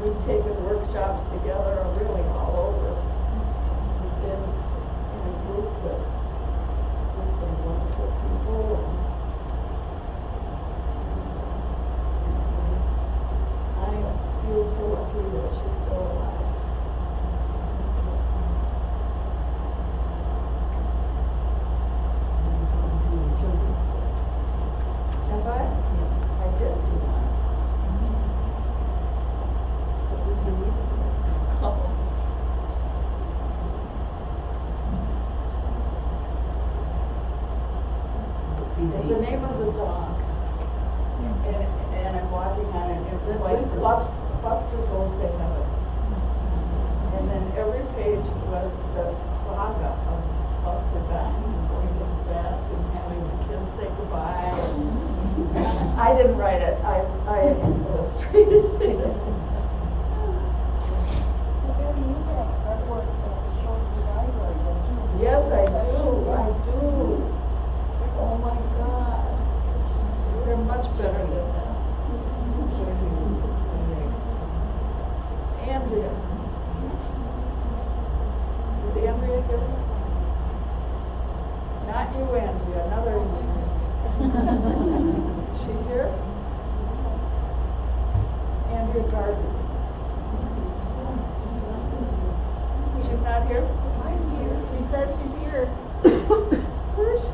We've taken workshops together, really all over. We've been in a group with some wonderful people. I feel so lucky that she's still alive. Have I? I did do one. It's the name of the dog. And I'm walking on it. It was like Buster Goes to Heaven. And then every page was the saga of Buster dying and going to bed and having the kids say goodbye. I didn't write it. I illustrated it. Yes, I do. I do. Oh my God. They're much better than this. Andrea. Is Andrea here? Not you, Andrea. Another Andrea. Is she here? Andrea Garvey. She's not here? I'm here. She says she's here. Where is she?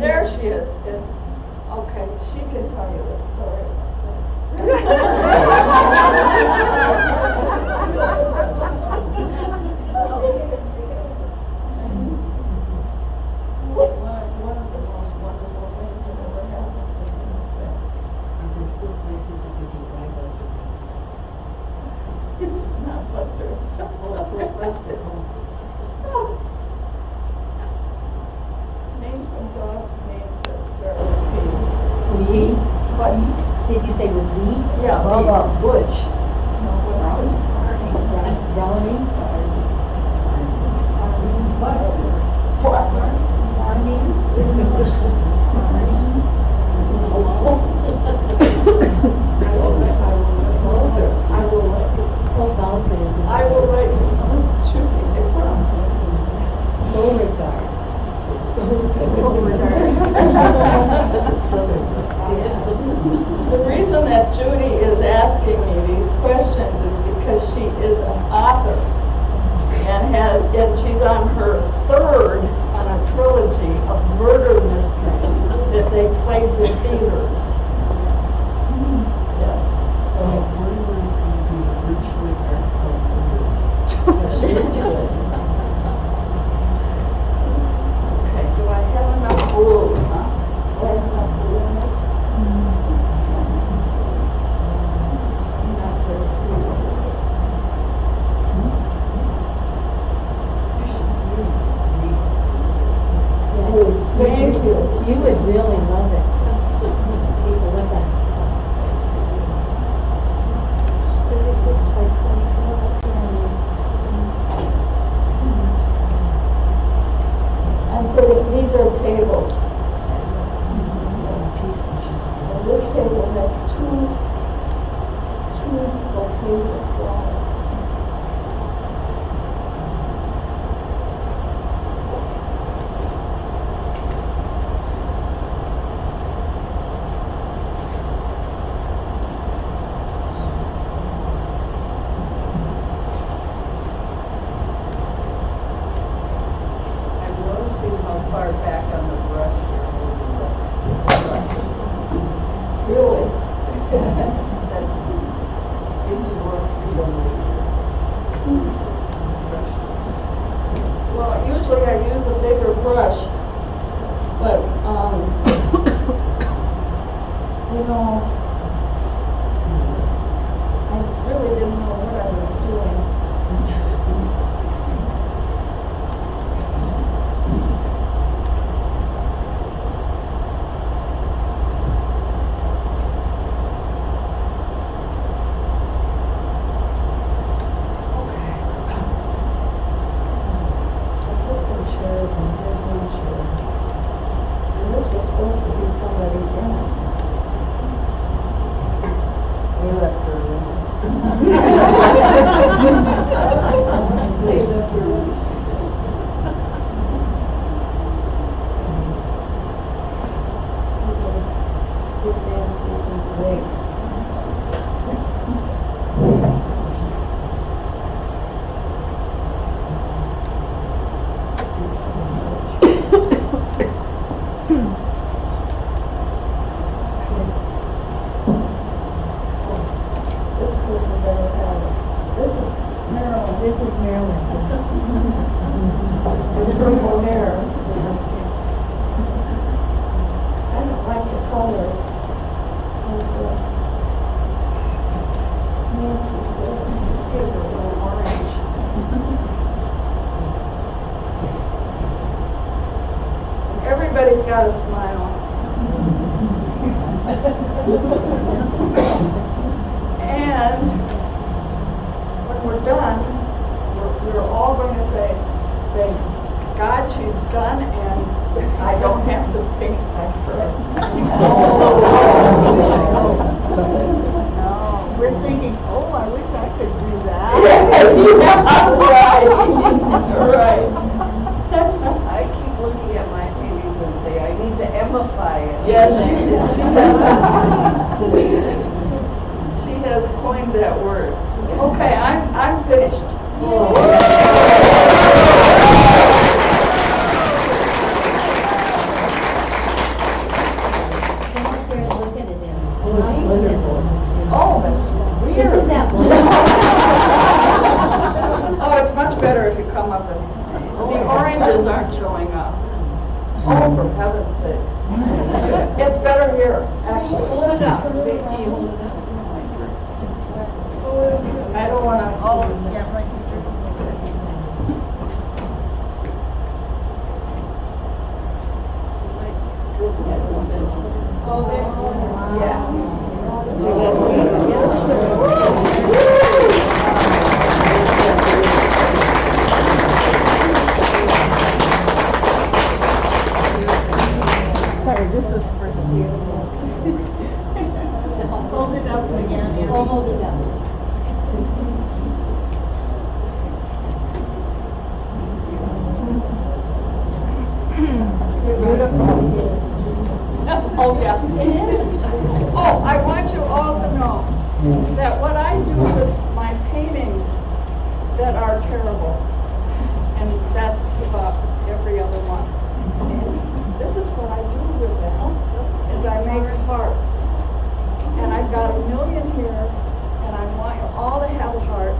There she is. Okay, she can tell you this story. One of the most wonderful things that ever happened to me was that there's still places that you can buy Buster. It's not Buster, it's Buster. Name some dog names that start with B. Lee? What? Did you say with Lee? Yeah, Well, Lee. Butch. No, what else? Brownie? Buster. I will write Beauregard. The reason that Judy is asking me these questions is because she is an author and she's on her third on a trilogy of murder mysteries. You would really love it. People love that. 36 by 24. I'm putting, these are tables. And this table has two bouquets of flowers. I'm noticing how far back on the brush you're holding. Really? That is worth doing. Well, usually I use a bigger brush, but, you know, I really didn't know what I was doing. This is Marilyn. With purple hair. I don't like the color of Nancy's there. Give her a little orange. Everybody's got a smile. And when we're done, we're all going to say, thank God she's done and I don't have to paint like her. No, we're thinking, oh, I wish I could do that. Yeah, right. I keep looking at my paintings and say, I need to emify it. Yes, she has coined that word. Okay, I'm finished. Oh, that's weird. Isn't that Oh, it's much better if you come up and, the oranges aren't showing up. Oh, for heaven's sakes. It's better here, actually. Hold it up. I don't want to. Oh, yeah, right. Oh, there. Sorry, this is for the beautiful. Hold it up again. I'll hold it up. Oh, yeah. Oh, I want you all to know that what I do with my paintings that are terrible, and that's about every other one, this is what I do with them, is I make hearts. And I've got a million here, and I want you all to have a heart.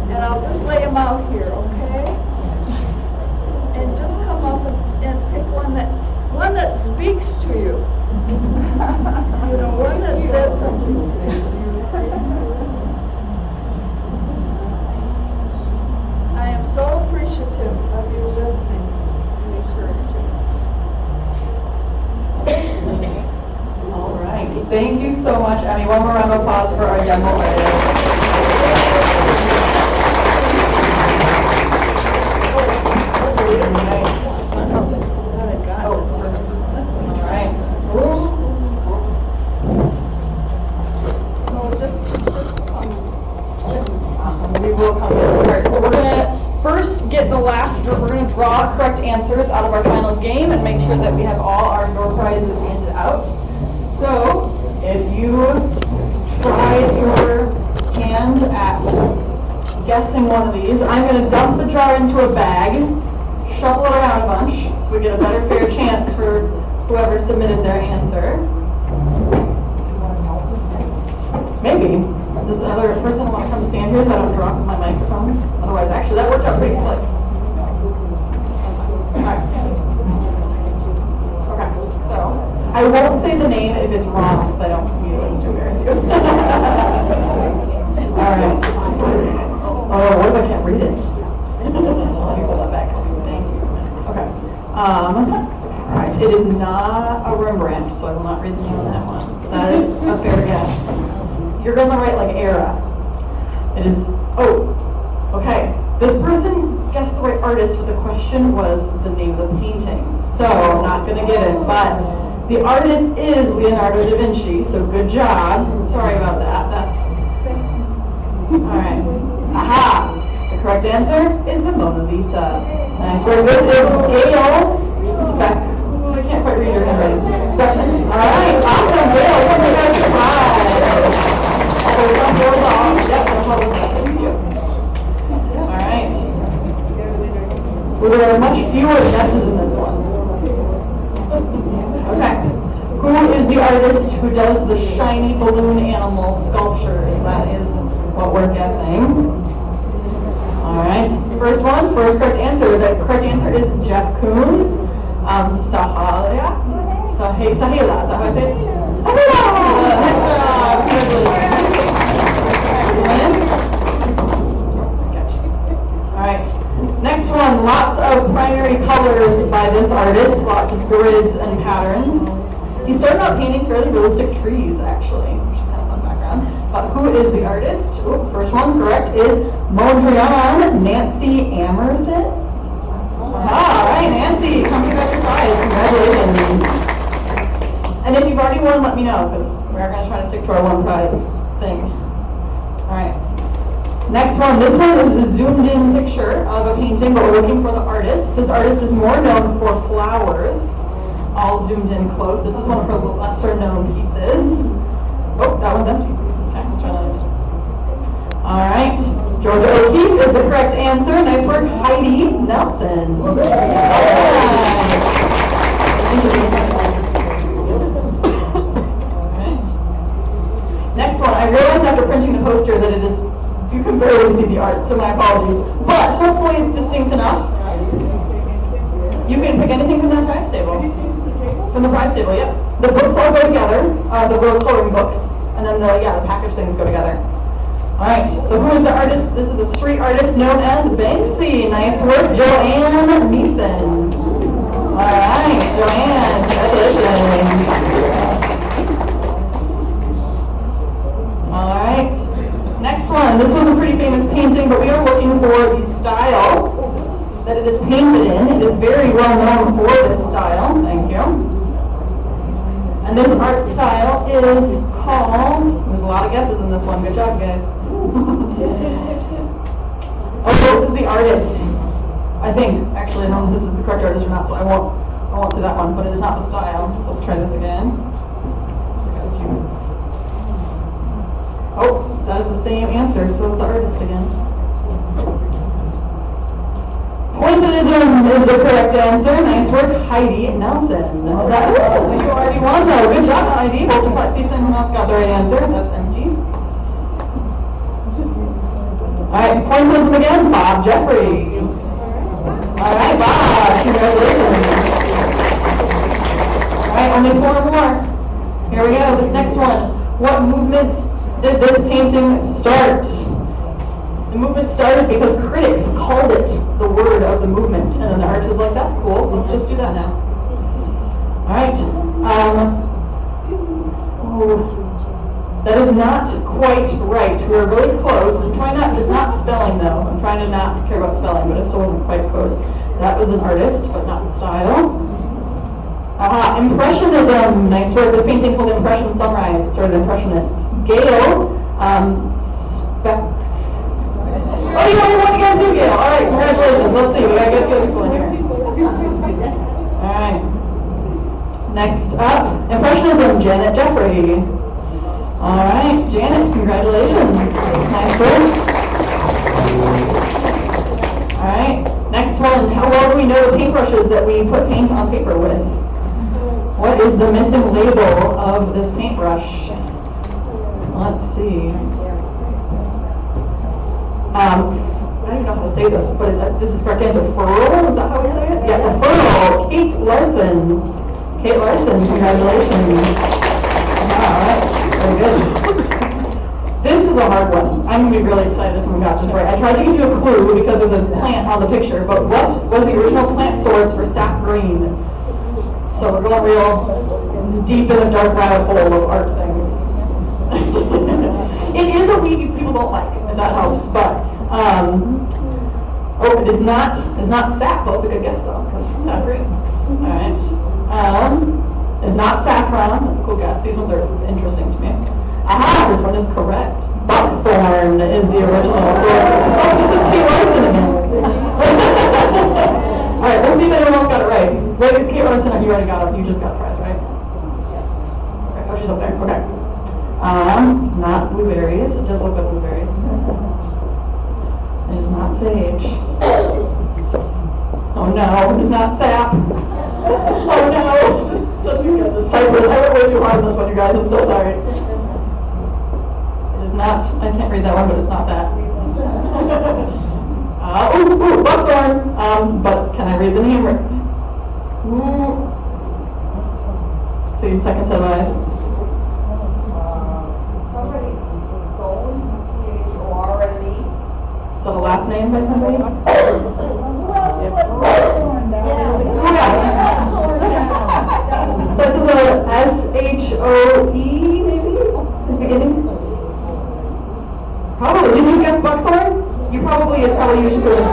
And I'll just lay them out here, okay? And just come up and pick one that speaks to you. You know, one that says something to you. so much, Emmy. One more round of applause for our demo We will come to this part. So we're gonna first get the last, we're gonna draw correct answers out of our final game and make sure that we have all our door prizes handed out. So if you tried your hand at guessing one of these, I'm gonna dump the jar into a bag, shuffle it around a bunch, so we get a better fair chance for whoever submitted their answer. Maybe. Does another person want to come stand here so I don't drop my microphone? Otherwise, actually, that worked out pretty slick. Alright. Okay, so I won't say the name if it's wrong because I don't feel like too embarrassed. Alright. Oh, what if I can't read it? Let me pull that back. Thank you. Okay. Alright, it is not a Rembrandt, so I will not read the name on that one. That is a fair guess. You're going to write like era. It is, oh, okay. This person guessed the right artist, but the question was the name of the painting. So I'm not going to get it, but the artist is Leonardo da Vinci, so good job. Sorry about that. That's, all right. Aha! The correct answer is the Mona Lisa. Nice work. This is Gail Speck. I can't quite read her handwriting. All right, awesome. Gail, come on, guys, surprise. Alright. Well, there are much fewer guesses in this one. Okay. Who is the artist who does the shiny balloon animal sculptures? That is what we're guessing. Alright. First one, first correct answer. The correct answer is Jeff Koons. Sahila. Is that how I say it? Sahila! Nice job. Congratulations. Alright, next one, lots of primary colors by this artist, lots of grids and patterns. He started out painting fairly realistic trees, actually, which is kind of fun background. But who is the artist? Ooh, first one, correct, is Mondrian Nancy Amerson. Alright, Nancy, come pick up your prize. Congratulations. And if you've already won, let me know, because we are going to try to stick to our one prize thing. Alright. Next one. This one is a zoomed in picture of a painting, but we're looking for the artist. This artist is more known for flowers, all zoomed in close. This is one of her lesser known pieces. Oh, that one's empty. Okay, let's try that again. Alright. Georgia O'Keeffe is the correct answer. Nice work, Heidi Nelson. Next one, I realized after printing the poster that it is, you can barely see the art, so my apologies. But hopefully it's distinct enough. You can pick anything from that prize table. From the prize table, yep. The books all go together, the row coloring books, and then the package things go together. Alright, so who is the artist? This is a street artist known as Banksy. Nice work, Joanne Meeson. Alright, Joanne, congratulations. Alright, next one. This was a pretty famous painting, but we are looking for the style that it is painted in. It is very well known for this style. Thank you. And this art style is called, there's a lot of guesses in this one. Good job, guys. Oh, this is the artist. I think. Actually, I don't know if this is the correct artist or not, so I won't say that one, but it is not the style. So let's try this again. Oh, that is the same answer, so it's the artist again. Pointillism is the correct answer. Nice work, Heidi Nelson. Is that you already won though? Good job, Heidi. We'll see if someone else got the right answer. That's empty. Alright, pointillism again, Bob Jeffrey. Alright, Bob, congratulations. Alright, only 4 more. Here we go, this next one. What movement did this painting start? The movement started because critics called it the word of the movement. And then the artist was like, that's cool, let's just do that now. Alright. That is not quite right. We're really close. It's not spelling though. I'm trying to not care about spelling, but it still wasn't quite close. That was an artist, but not the style. Impressionism. Nice word. This painting called Impression Sunrise. It's sort of impressionists. Gale. Oh, you want to get to Gale. All right, congratulations. Let's see. We got to get the other one here. All right. Next up, Impressionism. Janet Jeffrey. All right, Janet, congratulations. Nice work. All right, next one. How well do we know the paintbrushes that we put paint on paper with? What is the missing label of this paintbrush? Let's see. I don't even know how to say this, but this is correct answer. Furl, is that how we say it? Yeah, the Furl. Kate Larson. Kate Larson, congratulations. All right. Very good. This is a hard one. I'm going to be really excited if someone got this right. I tried to give you a clue because there's a plant on the picture, but what was the original plant source for sap green? So we're going real deep in a dark rabbit hole of art things. It is a weed people don't like, if that helps, but oh, it is not sap. Well, that's a good guess though, because sap green. All right. It's not saffron. That's a cool guess. These ones are interesting to me. Aha, this one is correct. Buckthorn is the original source. Oh, this is Kate Larson again. All right, let's see if anyone else got it right. Wait, it's Kate Larson. You already got it. You just got the prize, right? Yes. Okay. Oh, she's up there. Okay. Not blueberries. It does look like blueberries. It is not sage. Oh no, it's not sap. Oh no, this is such you guys. It's cypress. I went way too hard on this one, you guys. I'm so sorry. It is not. I can't read that one, but it's not that. Buckthorn. But can I read the name? See, second set of eyes. Is that a last name by somebody? So it's the S-H-O-E, maybe, in the beginning? Probably. Did you guess buckthorn? You probably should do it.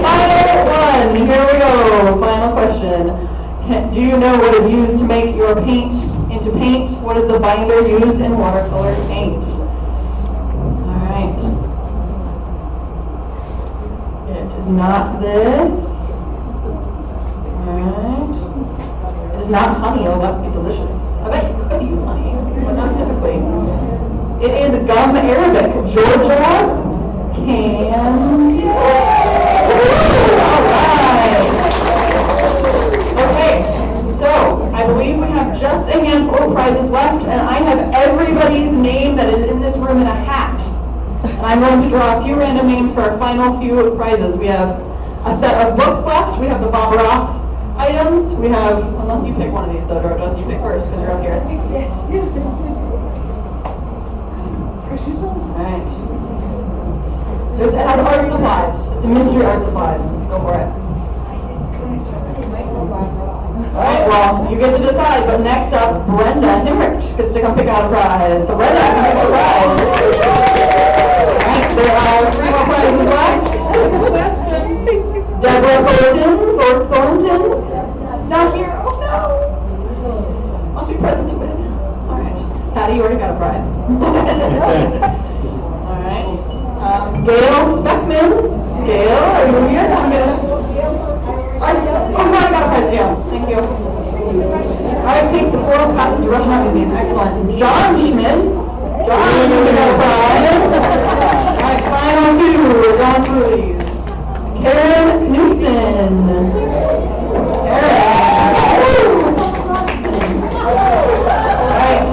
Final one. Here we go. Final question. Do you know what is used to make your paint into paint? What is the binder used in watercolor paint? All right. It is not this. Alright. It is not honey. Oh, that would be delicious. I bet you could use honey, but not typically. It is gum Arabic. Georgia can. Alright. Okay, so I believe we have just a handful of prizes left, and I have everybody's name that is in this room in a hat. And I'm going to draw a few random names for our final few prizes. We have a set of books left. We have the Bob Ross items. We have, unless you pick one of these though, Dorcas, you pick first because you're up here. Alright. It has art supplies. It's a mystery art supplies. Go for it. Alright, well, you get to decide, but next up, Brenda Himrich gets to come pick out a prize. So Brenda, come pick out a prize. Alright, there are 3 more prizes left. Deborah Thornton. Not here. Oh no. Must be present to win. Alright. Patty, you already got a prize. Alright. Gail Speckman. Gail, are you here? I'm gonna. Oh no, I got a prize, Gail. Thank you. Alright, take the floral passes to Russian Art Museum. Excellent. John Schmidt. John, you got a prize. Alright, final 2. We're going through these. Karen Knudsen. Alright.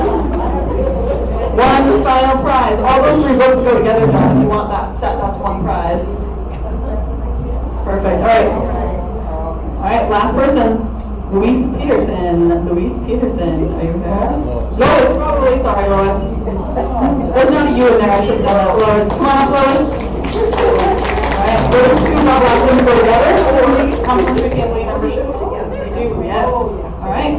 One final prize. All those 3 books go together, John. If you want that set, that's 1 prize. Perfect. Alright, last person. Louise Peterson. Louise Peterson. Are you there? Lois, probably. Sorry, Lois. There's not a U in there. I should have done that. Lois. Come on up, Lois. Alright, those 2 Bob Ross things go together. Complimentary family membership. Yeah, very do, yes. All right.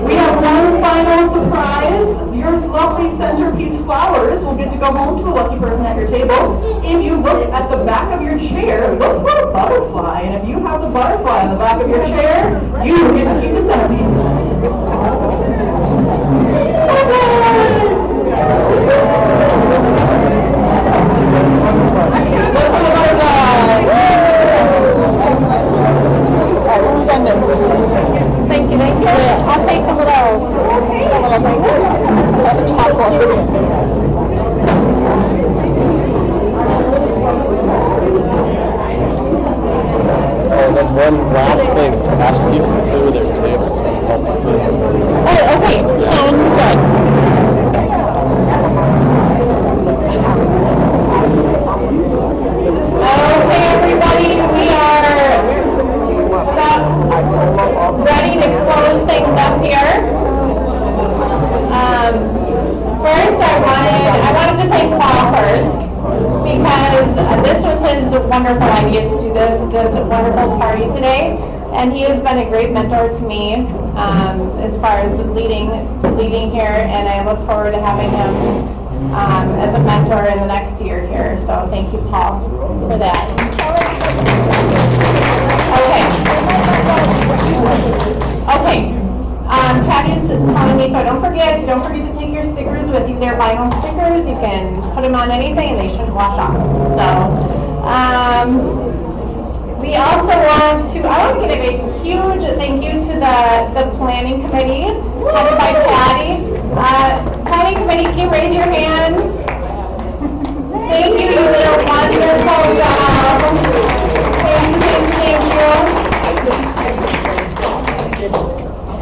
We have one final surprise. Your lovely centerpiece flowers will get to go home to a lucky person at your table. If you look at the back of your chair, look for a butterfly. And if you have the butterfly on the back of your chair, you get to keep the centerpiece. Thank you, thank you. I'll take the little thing at the top one. And then one last thing is ask people to clear their tables. Oh, okay. Sounds good. Okay, everybody, we are ready to close things up here. First, I wanted to thank Paul first, because this was his wonderful idea to do this wonderful party today, and he has been a great mentor to me as far as leading here, and I look forward to having him as a mentor in the next year here. So thank you, Paul, for that. Okay. Patty's telling me, so don't forget to take your stickers with you. They're vinyl stickers. You can put them on anything and they shouldn't wash off. So, we also want to give a huge thank you to the planning committee, headed by Patty. Planning committee, can you raise your hands? Thank you, you did a wonderful job. Thank you.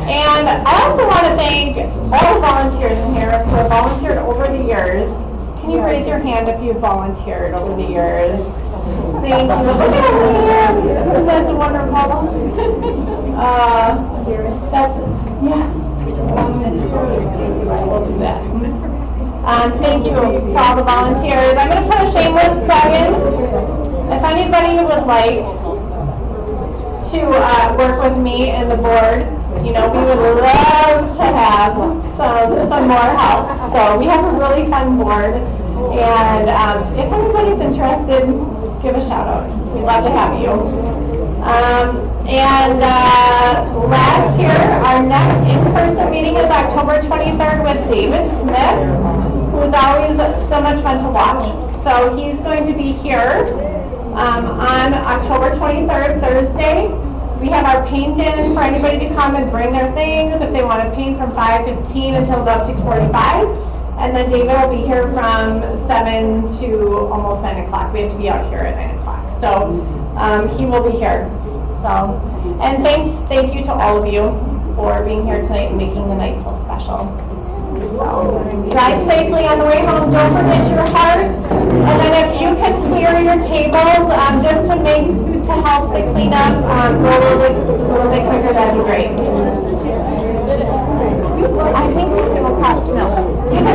And I also want to thank all the volunteers in here who have volunteered over the years. Can you raise your hand if you've volunteered over the years? Thank you. Look at our hands. That's wonderful. Yeah. We'll do that. Thank you to all the volunteers. I'm going to put a shameless plug in. If anybody would like to work with me and the board, we would love to have some more help. So we have a really fun board, and if anybody's interested, give a shout out. We'd love to have you. Last year, our next in-person meeting is October 23rd with David Smith, who is always so much fun to watch. So he's going to be here on October 23rd, Thursday. We have our paint in for anybody to come and bring their things if they want to paint from 5:15 until about 6:45. And then David will be here from 7 to almost 9 o'clock. We have to be out here at 9 o'clock. So he will be here. So, and thank you to all of you for being here tonight and making the night so special. So drive safely on the way home. Don't forget your hearts. And then if you can clear your tables, just to help the cleanup go a little bit quicker, that'd be great. I think the table catch. No, you can